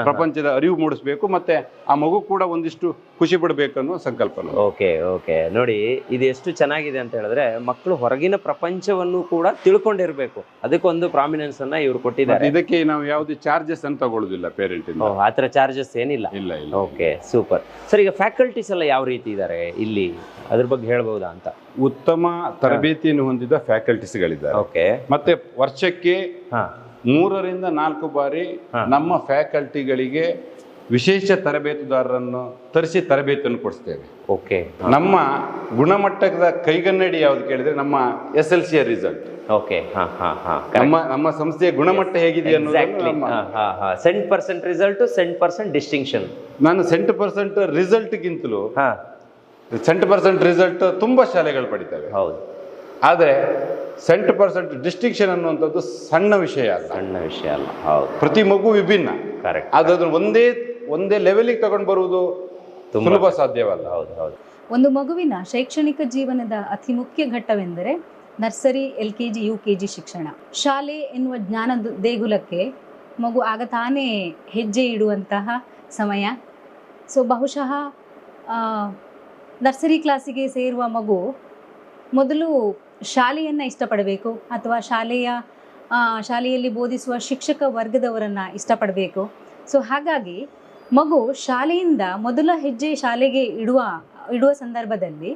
ಪ್ರಪಂಚದ ಅರಿವು ಮೂಡಿಸ್ಬೇಕು, ಮತ್ತೆ ಆ ಮಗು ಕೂಡ ಒಂದಿಷ್ಟು ಖುಷಿ ಪಡಬೇಕು ಅನ್ನೋ ಸಂಕಲ್ಪ. ನೋಡಿ, ಇದು ಎಷ್ಟು ಚೆನ್ನಾಗಿದೆ ಅಂತ ಹೇಳಿದ್ರೆ ಮಕ್ಕಳು ಹೊರಗಿನ ಪ್ರಪಂಚವನ್ನು ಕೂಡ ತಿಳ್ಕೊಂಡಿರ್ಬೇಕು. ಅದಕ್ಕೊಂದು ಪ್ರಾಮಿನೆನ್ಸ್ ಅನ್ನ ಇವ್ರು ಕೊಟ್ಟಿದ್ದಾರೆ. ಇದಕ್ಕೆ ನಾವು ಯಾವುದೇ ಚಾರ್ಜಸ್ ಅಂತ ತಗೊಳ್ಳೋದಿಲ್ಲ ಪೇರೆಂಟ್ ಇಂದ. ಆತರ ಚಾರ್ಜಸ್ ಏನಿಲ್ಲ. Okay, super sir. ಈಗ ಫ್ಯಾಕಲ್ಟೀಸ್ ಎಲ್ಲ ಯಾವ ರೀತಿ ಇದ್ದಾರೆ ಇಲ್ಲಿ, ಅದ್ರ ಬಗ್ಗೆ ಹೇಳ್ಬಹುದಾ ಅಂತ? ಉತ್ತಮ ತರಬೇತಿಯನ್ನು ಹೊಂದಿದ ಫ್ಯಾಕಲ್ಟೀಸ್ಗಳಿದ್ದಾರೆ. ಮತ್ತೆ ವರ್ಷಕ್ಕೆ 3ರಿಂದ 4 ಬಾರಿ ನಮ್ಮ ಫ್ಯಾಕಲ್ಟಿಗಳಿಗೆ ವಿಶೇಷ ತರಬೇತುದಾರರನ್ನು ತರಿಸಿ ತರಬೇತಿಯನ್ನು ಕೊಡಿಸ್ತೇವೆ. ನಮ್ಮ ಗುಣಮಟ್ಟದ ಕೈಗನ್ನಡಿ ಯಾವ್ದು ಕೇಳಿದ್ರೆ ನಮ್ಮ SLC ರಿಸಲ್ಟ್. ನಮ್ಮ ಸಂಸ್ಥೆಯ ಗುಣಮಟ್ಟ ಹೇಗಿದೆ ಅನ್ನೋದು ಸೆಂಟ್% ರಿಸಲ್ಟ್, ಸೆಂಟ್% ಡಿಸ್ಟಿಂಕ್ಷನ್. ನಾನು ಸೆಂಟ್% ರಿಸಲ್ಟ್ ಗಿಂತಲೂ ಸೆಂಟ್% ರಿಸಲ್ಟ್ ತುಂಬಾ ಶಾಲೆಗಳು ಪಡಿತವೆ. ಆದ್ರೆ ಸೆಂಟ್% ಡಿಸ್ಟಿಂಕ್ಷನ್ ಅನ್ನುವಂಥದ್ದು ಸಣ್ಣ ವಿಷಯ ಅಲ್ಲ. ಹೌದು. ಪ್ರತಿ ಮಗು ವಿಭಿನ್ನ. ಅದನ್ನ ಒಂದೇ ಲೆವೆಲ್ಗೆ ತಗೊಂಡು ಬರುವುದು ಸುಲಭ ಸಾಧ್ಯವಲ್ಲ. ಹೌದು. ಒಂದು ಮಗುವಿನ ಶೈಕ್ಷಣಿಕ ಜೀವನದ ಅತಿ ಮುಖ್ಯ ಘಟ್ಟವೆಂದರೆ ನರ್ಸರಿ, LKG, UKG ಶಿಕ್ಷಣ. ಶಾಲೆ ಎನ್ನುವ ಜ್ಞಾನ ದೇಗುಲಕ್ಕೆ ಮಗು ಆಗ ತಾನೇ ಹೆಜ್ಜೆ ಇಡುವಂತಹ ಸಮಯ. ಸೊ ಬಹುಶಃ ನರ್ಸರಿ ಕ್ಲಾಸಿಗೆ ಸೇರುವ ಮಗು ಮೊದಲು ಶಾಲೆಯನ್ನು ಇಷ್ಟಪಡಬೇಕು, ಅಥವಾ ಶಾಲೆಯಲ್ಲಿ ಬೋಧಿಸುವ ಶಿಕ್ಷಕ ವರ್ಗದವರನ್ನು ಇಷ್ಟಪಡಬೇಕು. ಸೊ ಹಾಗಾಗಿ ಮಗು ಶಾಲೆಯಿಂದ ಮೊದಲ ಹೆಜ್ಜೆ ಶಾಲೆಗೆ ಇಡುವ ಸಂದರ್ಭದಲ್ಲಿ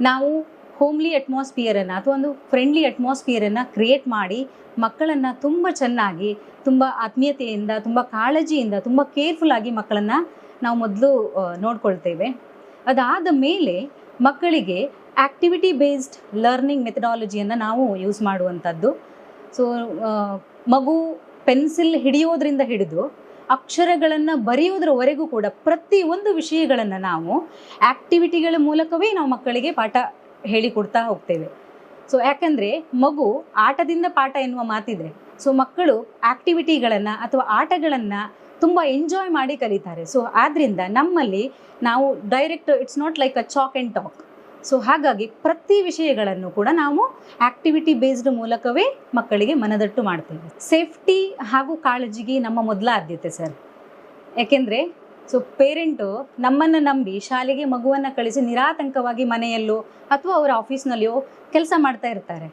ನಾವು ಹೋಮ್ಲಿ ಅಟ್ಮಾಸ್ಫಿಯರನ್ನು ಅಥವಾ ಒಂದು ಫ್ರೆಂಡ್ಲಿ ಅಟ್ಮಾಸ್ಫಿಯರನ್ನು ಕ್ರಿಯೇಟ್ ಮಾಡಿ ಮಕ್ಕಳನ್ನು ತುಂಬ ಚೆನ್ನಾಗಿ, ತುಂಬ ಆತ್ಮೀಯತೆಯಿಂದ, ತುಂಬ ಕಾಳಜಿಯಿಂದ, ತುಂಬ ಕೇರ್ಫುಲ್ಲಾಗಿ ಮಕ್ಕಳನ್ನು ನಾವು ಮೊದಲು ನೋಡ್ಕೊಳ್ತೇವೆ. ಅದಾದ ಮೇಲೆ ಮಕ್ಕಳಿಗೆ ಆ್ಯಕ್ಟಿವಿಟಿ ಬೇಸ್ಡ್ ಲರ್ನಿಂಗ್ ಮೆಥಡಾಲಜಿಯನ್ನು ನಾವು ಯೂಸ್ ಮಾಡುವಂಥದ್ದು. ಸೊ ಮಗು ಪೆನ್ಸಿಲ್ ಹಿಡಿಯೋದ್ರಿಂದ ಹಿಡಿದು ಅಕ್ಷರಗಳನ್ನು ಬರೆಯೋದ್ರವರೆಗೂ ಕೂಡ ಪ್ರತಿಯೊಂದು ವಿಷಯಗಳನ್ನು ನಾವು ಆ್ಯಕ್ಟಿವಿಟಿಗಳ ಮೂಲಕವೇ ನಾವು ಮಕ್ಕಳಿಗೆ ಪಾಠ ಹೇಳಿಕೊಡ್ತಾ ಹೋಗ್ತೇವೆ. ಸೊ ಯಾಕಂದರೆ ಮಗು ಆಟದಿಂದ ಪಾಠ ಎನ್ನುವ ಮಾತಿದೆ. ಸೊ ಮಕ್ಕಳು ಆ್ಯಕ್ಟಿವಿಟಿಗಳನ್ನು ಅಥವಾ ಆಟಗಳನ್ನು ತುಂಬ ಎಂಜಾಯ್ ಮಾಡಿ ಕಲಿತಾರೆ. ಸೊ ಆದ್ದರಿಂದ ನಮ್ಮಲ್ಲಿ ನಾವು direct, it's not like a chalk and talk. So ಹಾಗಾಗಿ ಪ್ರತಿ ವಿಷಯಗಳನ್ನು ಕೂಡ ನಾವು ಆ್ಯಕ್ಟಿವಿಟಿ ಬೇಸ್ಡ್ ಮೂಲಕವೇ ಮಕ್ಕಳಿಗೆ ಮನದಟ್ಟು ಮಾಡ್ತೇವೆ. ಸೇಫ್ಟಿ ಹಾಗೂ ಕಾಳಜಿಗೆ ನಮ್ಮ ಮೊದಲ ಆದ್ಯತೆ ಸರ್. ಯಾಕೆಂದರೆ ಸೊ ಪೇರೆಂಟು ನಮ್ಮನ್ನು ನಂಬಿ ಶಾಲೆಗೆ ಮಗುವನ್ನು ಕಳಿಸಿ ನಿರಾತಂಕವಾಗಿ ಮನೆಯಲ್ಲೋ ಅಥವಾ ಅವರ ಆಫೀಸ್ನಲ್ಲಿಯೋ ಕೆಲಸ ಮಾಡ್ತಾ ಇರ್ತಾರೆ.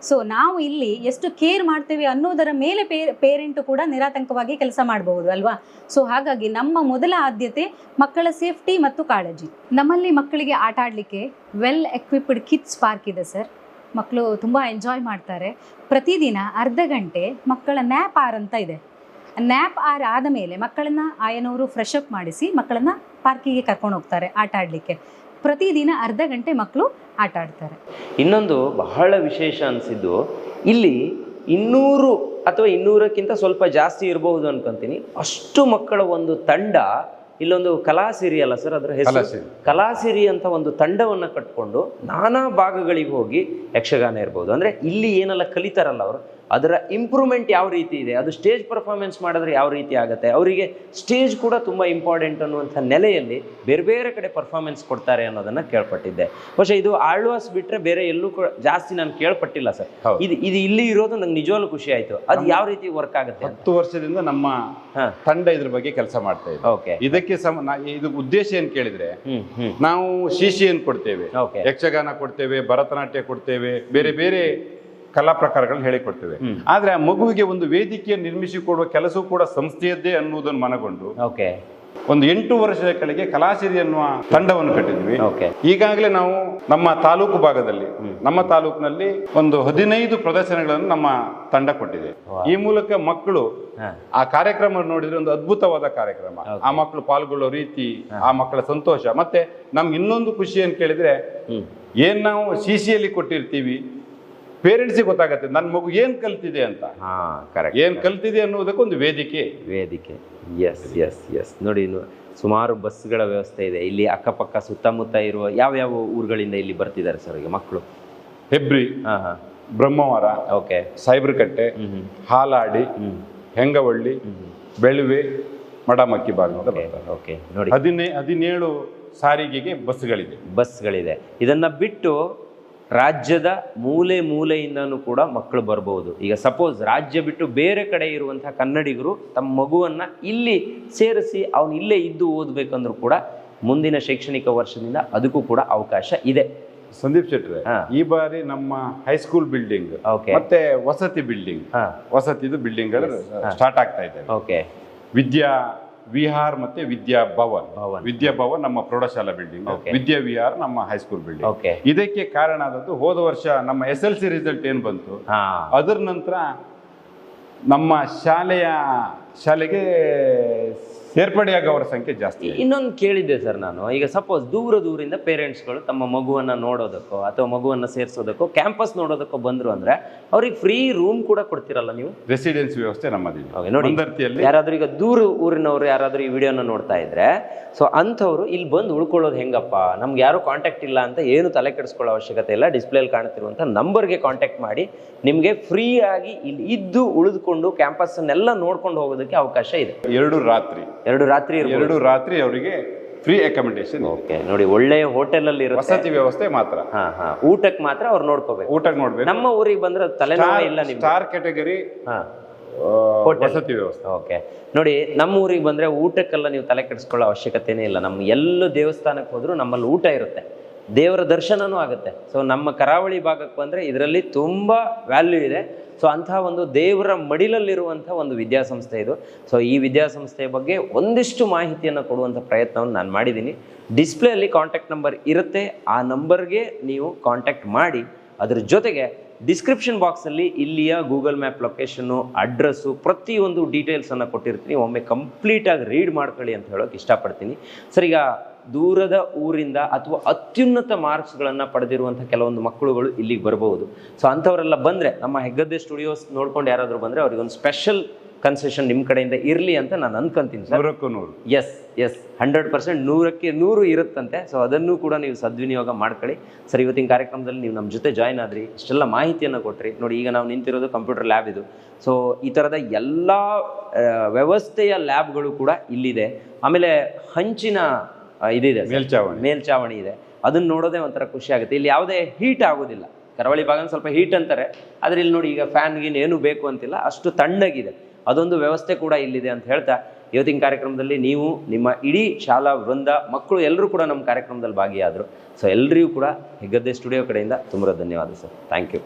ಸೊ ನಾವು ಇಲ್ಲಿ ಎಷ್ಟು ಕೇರ್ ಮಾಡ್ತೇವೆ ಅನ್ನೋದರ ಮೇಲೆ ಪೇರೆಂಟು ಕೂಡ ನಿರಾತಂಕವಾಗಿ ಕೆಲಸ ಮಾಡಬಹುದು ಅಲ್ವಾ. ಸೊ ಹಾಗಾಗಿ ನಮ್ಮ ಮೊದಲ ಆದ್ಯತೆ ಮಕ್ಕಳ ಸೇಫ್ಟಿ ಮತ್ತು ಕಾಳಜಿ. ನಮ್ಮಲ್ಲಿ ಮಕ್ಕಳಿಗೆ ಆಟ ಆಡಲಿಕ್ಕೆ ವೆಲ್ ಎಕ್ವಿಪ್ಡ್ ಕಿಡ್ಸ್ ಪಾರ್ಕ್ ಇದೆ ಸರ್. ಮಕ್ಕಳು ತುಂಬ ಎಂಜಾಯ್ ಮಾಡ್ತಾರೆ. ಪ್ರತಿದಿನ ಅರ್ಧ ಗಂಟೆ ಮಕ್ಕಳ ನ್ಯಾಪ್ ಆರ್ ಅಂತ ಇದೆ. ನ್ಯಾಪ್ ಆರ್ ಆದ ಮೇಲೆ ಮಕ್ಕಳನ್ನು ಆಯನವರು ಫ್ರೆಶ್ ಅಪ್ ಮಾಡಿಸಿ ಮಕ್ಕಳನ್ನು ಪಾರ್ಕಿಗೆ ಕರ್ಕೊಂಡು ಹೋಗ್ತಾರೆ ಆಟ ಆಡಲಿಕ್ಕೆ. ಪ್ರತಿದಿನ ಅರ್ಧ ಗಂಟೆ ಮಕ್ಕಳು ಆಟ ಆಡ್ತಾರೆ. ಇನ್ನೊಂದು ಬಹಳ ವಿಶೇಷ ಅನಿಸಿದ್ದು, ಇಲ್ಲಿ 200 ಅಥವಾ 200ಕ್ಕಿಂತ ಸ್ವಲ್ಪ ಜಾಸ್ತಿ ಇರಬಹುದು ಅನ್ಕೊಂತೀನಿ, ಅಷ್ಟು ಮಕ್ಕಳ ಒಂದು ತಂಡ ಇಲ್ಲೊಂದು ಕಲಾಸಿರಿ ಅಲ್ಲ ಸರ್, ಅದರ ಹೆಸರು ಕಲಾಸಿರಿ ಅಂತ ಒಂದು ತಂಡವನ್ನು ಕಟ್ಕೊಂಡು ನಾನಾ ಭಾಗಗಳಿಗೆ ಹೋಗಿ ಯಕ್ಷಗಾನ ಇರ್ಬೋದು. ಅಂದರೆ ಇಲ್ಲಿ ಏನೆಲ್ಲ ಕಲಿತಾರಲ್ಲ ಅವರು, ಅದರ ಇಂಪ್ರೂವ್ಮೆಂಟ್ ಯಾವ ರೀತಿ ಇದೆ, ಅದು ಸ್ಟೇಜ್ ಪರ್ಫಾರ್ಮೆನ್ಸ್ ಮಾಡಿದ್ರೆ ಯಾವ ರೀತಿ ಆಗುತ್ತೆ, ಅವರಿಗೆ ಸ್ಟೇಜ್ ಕೂಡ ತುಂಬ ಇಂಪಾರ್ಟೆಂಟ್ ಅನ್ನುವಂಥ ನೆಲೆಯಲ್ಲಿ ಬೇರೆ ಬೇರೆ ಕಡೆ ಪರ್ಫಾರ್ಮೆನ್ಸ್ ಕೊಡ್ತಾರೆ ಅನ್ನೋದನ್ನು ಕೇಳ್ಪಟ್ಟಿದ್ದೆ. ಬಹುಶಃ ಇದು ಆಳ್ವಾಸ್ ಬಿಟ್ಟರೆ ಬೇರೆ ಎಲ್ಲೂ ಕೂಡ ಜಾಸ್ತಿ ನಾನು ಕೇಳ್ಪಟ್ಟಿಲ್ಲ ಸರ್. ಇದು ಇಲ್ಲಿ ಇರೋದು ನಂಗೆ ನಿಜವಾಗ್ಲೂ ಖುಷಿ ಆಯಿತು. ಅದು ಯಾವ ರೀತಿ ವರ್ಕ್ ಆಗುತ್ತೆ? 10 ವರ್ಷದಿಂದ ನಮ್ಮ ತಂಡ ಇದ್ರ ಬಗ್ಗೆ ಕೆಲಸ ಮಾಡ್ತಾ ಇದೆ. ಓಕೆ, ಇದಕ್ಕೆ ಇದು ಉದ್ದೇಶ ಏನ್ ಕೇಳಿದ್ರೆ, ನಾವು ಶಿಶಿಯನ್ನು ಕೊಡ್ತೇವೆ, ಯಕ್ಷಗಾನ ಕೊಡ್ತೇವೆ, ಭರತನಾಟ್ಯ ಕೊಡ್ತೇವೆ, ಬೇರೆ ಬೇರೆ ಕಲಾ ಪ್ರಕಾರಗಳನ್ನ ಹೇಳಿಕೊಡ್ತೇವೆ. ಆದ್ರೆ ಆ ಮಗುವಿಗೆ ಒಂದು ವೇದಿಕೆಯನ್ನು ನಿರ್ಮಿಸಿಕೊಡುವ ಕೆಲಸವೂ ಕೂಡ ಸಂಸ್ಥೆಯದ್ದೇ ಅನ್ನುವುದನ್ನು ಮನಗೊಂಡು ಒಂದು 8 ವರ್ಷದ ಕೆಳಗೆ ಕಲಾಸಿರಿ ಎನ್ನುವ ತಂಡವನ್ನು ಕಟ್ಟಿದ್ವಿ. ಈಗಾಗಲೇ ನಾವು ನಮ್ಮ ತಾಲೂಕು ಭಾಗದಲ್ಲಿ, ನಮ್ಮ ತಾಲೂಕಿನಲ್ಲಿ ಒಂದು 15 ಪ್ರದರ್ಶನಗಳನ್ನು ನಮ್ಮ ತಂಡ ಕೊಟ್ಟಿದೆ. ಈ ಮೂಲಕ ಮಕ್ಕಳು ಆ ಕಾರ್ಯಕ್ರಮ ನೋಡಿದ್ರೆ ಒಂದು ಅದ್ಭುತವಾದ ಕಾರ್ಯಕ್ರಮ. ಆ ಮಕ್ಕಳು ಪಾಲ್ಗೊಳ್ಳೋ ರೀತಿ, ಆ ಮಕ್ಕಳ ಸಂತೋಷ, ಮತ್ತೆ ನಮ್ಗೆ ಇನ್ನೊಂದು ಖುಷಿ ಅಂತ ಕೇಳಿದ್ರೆ, ಏನ್ ನಾವು ಸಿಸಿಯಲ್ಲಿ ಕೊಟ್ಟಿರ್ತೀವಿ, ಪೇರೆಂಟ್ಸಿಗೆ ಗೊತ್ತಾಗತ್ತೆ ನನ್ನ ಮಗು ಏನ್ ಕಲ್ತಿದೆ ಅಂತ. ಏನ್ ಕಲ್ತಿದೆ ಅನ್ನೋದಕ್ಕೊಂದು ವೇದಿಕೆ. ಎಸ್ ಎಸ್ ಎಸ್ ನೋಡಿ, ಸುಮಾರು ಬಸ್ಗಳ ವ್ಯವಸ್ಥೆ ಇದೆ ಇಲ್ಲಿ. ಅಕ್ಕಪಕ್ಕ ಸುತ್ತಮುತ್ತ ಇರುವ ಯಾವ ಊರುಗಳಿಂದ ಇಲ್ಲಿ ಬರ್ತಿದ್ದಾರೆ ಸರ್ ಈಗ ಮಕ್ಕಳು? ಹೆಬ್ರಿ, ಬ್ರಹ್ಮವರ, ಸೈಬ್ರಕಟ್ಟೆ, ಹಾಲಾಡಿ, ಹೆಂಗವಳ್ಳಿ, ಬೆಳುವೆ, ಮಡಮಕ್ಕಿ ಭಾಗದಿಂದ ಬರ್ತಾರೆ. ನೋಡಿ 17 ಸಾರಿಗೆಗೆ ಬಸ್ಗಳಿದೆ. ಇದನ್ನ ಬಿಟ್ಟು ರಾಜ್ಯದ ಮೂಲೆಯಿಂದನೂ ಕೂಡ ಮಕ್ಕಳು ಬರ್ಬೋದು. ಈಗ ಸಪೋಸ್ ರಾಜ್ಯ ಬಿಟ್ಟು ಬೇರೆ ಕಡೆ ಇರುವಂತಹ ಕನ್ನಡಿಗರು ತಮ್ಮ ಮಗುವನ್ನ ಇಲ್ಲಿ ಸೇರಿಸಿ ಅವನು ಇಲ್ಲೇ ಇದ್ದು ಓದ್ಬೇಕಂದ್ರೂ ಕೂಡ ಮುಂದಿನ ಶೈಕ್ಷಣಿಕ ವರ್ಷದಿಂದ ಅದಕ್ಕೂ ಕೂಡ ಅವಕಾಶ ಇದೆ. ಸಂದೀಪ್ ಶೆಟ್ರೆ, ಈ ಬಾರಿ ನಮ್ಮ ಹೈಸ್ಕೂಲ್ ಬಿಲ್ಡಿಂಗ್ ಮತ್ತೆ ವಸತಿ ಬಿಲ್ಡಿಂಗ್, ವಸತಿದು ಬಿಲ್ಡಿಂಗ್ ಸ್ಟಾರ್ಟ್ ಆಗ್ತಾ ಇದೆ. ವಿದ್ಯಾ ವಿಹಾರ್ ಮತ್ತೆ ವಿದ್ಯಾಭವನ್ ನಮ್ಮ ಪ್ರೌಢಶಾಲಾ ಬಿಲ್ಡಿಂಗ್, ವಿದ್ಯಾ ವಿಹಾರ್ ನಮ್ಮ ಹೈಸ್ಕೂಲ್ ಬಿಲ್ಡಿಂಗ್. ಇದಕ್ಕೆ ಕಾರಣ ಆದದ್ದು ಹೋದ ವರ್ಷ ನಮ್ಮ SLC ರಿಸಲ್ಟ್ ಏನ್ ಬಂತು, ಅದರ ನಂತರ ನಮ್ಮ ಶಾಲೆಗೆ ಸೇರ್ಪಡೆಯಾಗುವವರ ಸಂಖ್ಯೆ ಜಾಸ್ತಿ. ಇನ್ನೊಂದು ಕೇಳಿದ್ದೆ ಸರ್ ನಾನು, ಈಗ ಸಪೋಸ್ ದೂರದಿಂದ ಪೇರೆಂಟ್ಸ್ಗಳು ತಮ್ಮ ಮಗುವನ್ನ ನೋಡೋದಕ್ಕೋ ಅಥವಾ ಮಗುವನ್ನ ಸೇರಿಸೋದಕ್ಕೋ ಕ್ಯಾಂಪಸ್ ನೋಡೋದಕ್ಕೋ ಬಂದ್ರು ಅಂದ್ರೆ ಅವ್ರಿಗೆ ಫ್ರೀ ರೂಮ್ ಕೂಡ ಕೊಡ್ತಿರಲ್ಲ ನೀವು? ರೆಸಿಡೆನ್ಸ್ ವ್ಯವಸ್ಥೆ ನಮ್ಮದಿದೆ ನೋಡಿ. ಮಂದರ್ತಿಯಲ್ಲಿ ಯಾರಾದ್ರೂ ಈಗ ದೂರ ಊರಿನವರು ಯಾರಾದ್ರೂ ಈ ವಿಡಿಯೋನ ನೋಡ್ತಾ ಇದ್ರೆ, ಸೊ ಅಂಥವ್ರು ಇಲ್ಲಿ ಬಂದು ಉಳ್ಕೊಳ್ಳೋದು ಹೆಂಗಪ್ಪ, ನಮ್ಗೆ ಯಾರು ಕಾಂಟ್ಯಾಕ್ಟ್ ಇಲ್ಲ ಅಂತ ಏನು ತಲೆ ಕೆಡಿಸ್ಕೊಳ್ಳೋ ಅವಶ್ಯಕತೆ ಇಲ್ಲ. ಡಿಸ್ಪ್ಲೇಲಿ ಕಾಣ್ತಿರುವಂಥ ನಂಬರ್ಗೆ ಕಾಂಟ್ಯಾಕ್ಟ್ ಮಾಡಿ ನಿಮಗೆ ಫ್ರೀ ಆಗಿ ಇಲ್ಲಿ ಇದ್ದು ಉಳಿದುಕೊಂಡು ಕ್ಯಾಂಪಸ್ನೆಲ್ಲ ನೋಡ್ಕೊಂಡು ಹೋಗೋದಕ್ಕೆ ಅವಕಾಶ ಇದೆ. 2 ರಾತ್ರಿ ಅವರಿಗೆ ಫ್ರೀ ಅಕಾಮಿಡೇಷನ್. ಓಕೆ, ನೋಡಿ ಒಳ್ಳೆಯ ಹೋಟೆಲ್ ಅಲ್ಲಿ ವಸತಿ ವ್ಯವಸ್ಥೆ ಮಾತ್ರ. ಊಟಕ್ಕೆ ಮಾತ್ರ ಅವ್ರು ನೋಡ್ಕೋಬೇಕು. ಊಟಕ್ಕೆ ನೋಡ್ಬೇಕು. ನಮ್ಮ ಊರಿಗೆ ಬಂದ್ರೆ ತಲೆನೋವೇ ಇಲ್ಲ. ಸ್ಟಾರ್ ಕ್ಯಾಟಗರಿ ವಸತಿ ವ್ಯವಸ್ಥೆ. ಓಕೆ, ನೋಡಿ ನಮ್ಮ ಊರಿಗೆ ಬಂದ್ರೆ ಊಟಕ್ಕೆಲ್ಲ ನೀವು ತಲೆ ಕೆಡಿಸ್ಕೊಳ್ಳೋ ಅವಶ್ಯಕತೆನೇ ಇಲ್ಲ. ನಮ್ಮ ಎಲ್ಲ ದೇವಸ್ಥಾನಕ್ಕೆ ಹೋದ್ರು ನಮ್ಮಲ್ಲಿ ಊಟ ಇರುತ್ತೆ, ದೇವರ ದರ್ಶನನೂ ಆಗುತ್ತೆ. ಸೊ ನಮ್ಮ ಕರಾವಳಿ ಭಾಗಕ್ಕೆ ಬಂದರೆ ಇದರಲ್ಲಿ ತುಂಬ ವ್ಯಾಲ್ಯೂ ಇದೆ. ಸೊ ಅಂತಹ ಒಂದು ದೇವರ ಮಡಿಲಲ್ಲಿರುವಂಥ ಒಂದು ವಿದ್ಯಾಸಂಸ್ಥೆ ಇದು. ಸೊ ಈ ವಿದ್ಯಾಸಂಸ್ಥೆಯ ಬಗ್ಗೆ ಒಂದಿಷ್ಟು ಮಾಹಿತಿಯನ್ನು ಕೊಡುವಂಥ ಪ್ರಯತ್ನವನ್ನು ನಾನು ಮಾಡಿದ್ದೀನಿ. ಡಿಸ್ಪ್ಲೇಯಲ್ಲಿ ಕಾಂಟ್ಯಾಕ್ಟ್ ನಂಬರ್ ಇರುತ್ತೆ, ಆ ನಂಬರ್ಗೆ ನೀವು ಕಾಂಟ್ಯಾಕ್ಟ್ ಮಾಡಿ. ಅದರ ಜೊತೆಗೆ ಡಿಸ್ಕ್ರಿಪ್ಷನ್ ಬಾಕ್ಸಲ್ಲಿ ಇಲ್ಲಿಯ ಗೂಗಲ್ ಮ್ಯಾಪ್ ಲೊಕೇಶನ್ನು, ಅಡ್ರೆಸ್ಸು, ಪ್ರತಿಯೊಂದು ಡೀಟೇಲ್ಸನ್ನು ಕೊಟ್ಟಿರ್ತೀನಿ. ಒಮ್ಮೆ ಕಂಪ್ಲೀಟಾಗಿ ರೀಡ್ ಮಾಡ್ಕೊಳ್ಳಿ ಅಂತ ಹೇಳೋಕೆ ಇಷ್ಟಪಡ್ತೀನಿ. ಸರ್, ಈಗ ದೂರದ ಊರಿಂದ ಅಥವಾ ಅತ್ಯುನ್ನತ ಮಾರ್ಕ್ಸ್ಗಳನ್ನು ಪಡೆದಿರುವಂಥ ಕೆಲವೊಂದು ಮಕ್ಕಳುಗಳು ಇಲ್ಲಿಗೆ ಬರಬಹುದು. ಸೊ ಅಂಥವರೆಲ್ಲ ಬಂದರೆ ನಮ್ಮ ಹೆಗ್ಗದ್ದೆ ಸ್ಟುಡಿಯೋಸ್ ನೋಡ್ಕೊಂಡು ಯಾರಾದರೂ ಬಂದರೆ ಅವ್ರಿಗೊಂದು ಸ್ಪೆಷಲ್ ಕನ್ಸೆಷನ್ ನಿಮ್ಮ ಕಡೆಯಿಂದ ಇರಲಿ ಅಂತ ನಾನು ಅನ್ಕೊಂತೀನಿ ಸರ್. 100ಕ್ಕೆ 100. ಎಸ್ 100%, 100ಕ್ಕೆ 100 ಇರುತ್ತಂತೆ. ಸೊ ಅದನ್ನು ಕೂಡ ನೀವು ಸದ್ವಿನಿಯೋಗ ಮಾಡ್ಕೊಳ್ಳಿ. ಸರ್, ಇವತ್ತಿನ ಕಾರ್ಯಕ್ರಮದಲ್ಲಿ ನೀವು ನಮ್ಮ ಜೊತೆ ಜಾಯ್ನ್ ಆದ್ರಿ, ಇಷ್ಟೆಲ್ಲ ಮಾಹಿತಿಯನ್ನು ಕೊಟ್ರಿ. ನೋಡಿ, ಈಗ ನಾವು ನಿಂತಿರೋದು ಕಂಪ್ಯೂಟರ್ ಲ್ಯಾಬ್ ಇದು. ಸೊ ಈ ಥರದ ಎಲ್ಲ ವ್ಯವಸ್ಥೆಯ ಲ್ಯಾಬ್ಗಳು ಕೂಡ ಇಲ್ಲಿದೆ. ಆಮೇಲೆ ಹಂಚಿನ ಇದಿದೆ, ಮೇಲ್ಚಾವಣಿ ಇದೆ. ಅದನ್ನ ನೋಡೋದೇ ಒಂಥರ ಖುಷಿ ಆಗುತ್ತೆ. ಇಲ್ಲಿ ಯಾವುದೇ ಹೀಟ್ ಆಗೋದಿಲ್ಲ. ಕರಾವಳಿ ಭಾಗ ಸ್ವಲ್ಪ ಹೀಟ್ ಅಂತಾರೆ, ಆದರೆ ಇಲ್ಲಿ ನೋಡಿ ಈಗ ಫ್ಯಾನ್ ಗೀನ್ ಏನು ಬೇಕು ಅಂತಿಲ್ಲ, ಅಷ್ಟು ತಣ್ಣಗಿದೆ. ಅದೊಂದು ವ್ಯವಸ್ಥೆ ಕೂಡ ಇಲ್ಲಿದೆ ಅಂತ ಹೇಳ್ತಾ ಇವತ್ತಿನ ಕಾರ್ಯಕ್ರಮದಲ್ಲಿ ನೀವು, ನಿಮ್ಮ ಇಡೀ ಶಾಲಾ ವೃಂದ, ಮಕ್ಕಳು ಎಲ್ಲರೂ ಕೂಡ ನಮ್ಮ ಕಾರ್ಯಕ್ರಮದಲ್ಲಿ ಭಾಗಿಯಾದರು. ಸೊ ಎಲ್ಲರಿಗೂ ಕೂಡ ಹೆಗ್ಗದ್ದೆ ಸ್ಟುಡಿಯೋ ಕಡೆಯಿಂದ ತುಂಬ ಧನ್ಯವಾದ sir. Thank you.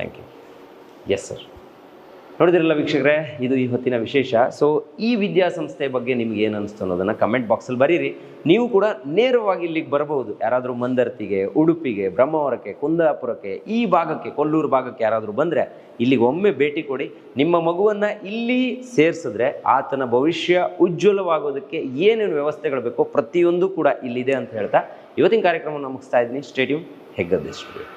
Thank you. Yes sir, ನೋಡಿದ್ರಲ್ಲ ವೀಕ್ಷಕರೇ, ಇದು ಈ ಹೊತ್ತಿನ ವಿಶೇಷ. ಸೊ ಈ ವಿದ್ಯಾಸಂಸ್ಥೆಯ ಬಗ್ಗೆ ನಿಮ್ಗೆ ಏನು ಅನಿಸ್ತು ಅನ್ನೋದನ್ನು ಕಮೆಂಟ್ ಬಾಕ್ಸಲ್ಲಿ ಬರೀರಿ. ನೀವು ಕೂಡ ನೇರವಾಗಿ ಇಲ್ಲಿಗೆ ಬರಬಹುದು. ಯಾರಾದರೂ ಮಂದರ್ತಿಗೆ, ಉಡುಪಿಗೆ, ಬ್ರಹ್ಮಾವರಕ್ಕೆ, ಕುಂದಾಪುರಕ್ಕೆ, ಈ ಭಾಗಕ್ಕೆ, ಕೊಲ್ಲೂರು ಭಾಗಕ್ಕೆ ಯಾರಾದರೂ ಬಂದರೆ ಇಲ್ಲಿಗೆ ಒಮ್ಮೆ ಭೇಟಿ ಕೊಡಿ. ನಿಮ್ಮ ಮಗುವನ್ನು ಇಲ್ಲಿ ಸೇರಿಸಿದ್ರೆ ಆತನ ಭವಿಷ್ಯ ಉಜ್ವಲವಾಗೋದಕ್ಕೆ ಏನೇನು ವ್ಯವಸ್ಥೆಗಳು ಬೇಕೋ ಪ್ರತಿಯೊಂದು ಕೂಡ ಇಲ್ಲಿದೆ ಅಂತ ಹೇಳ್ತಾ ಇವತ್ತಿನ ಕಾರ್ಯಕ್ರಮವನ್ನು ಮುಗಿಸ್ತಾ ಇದ್ದೀನಿ. Stadium Heggadde studio.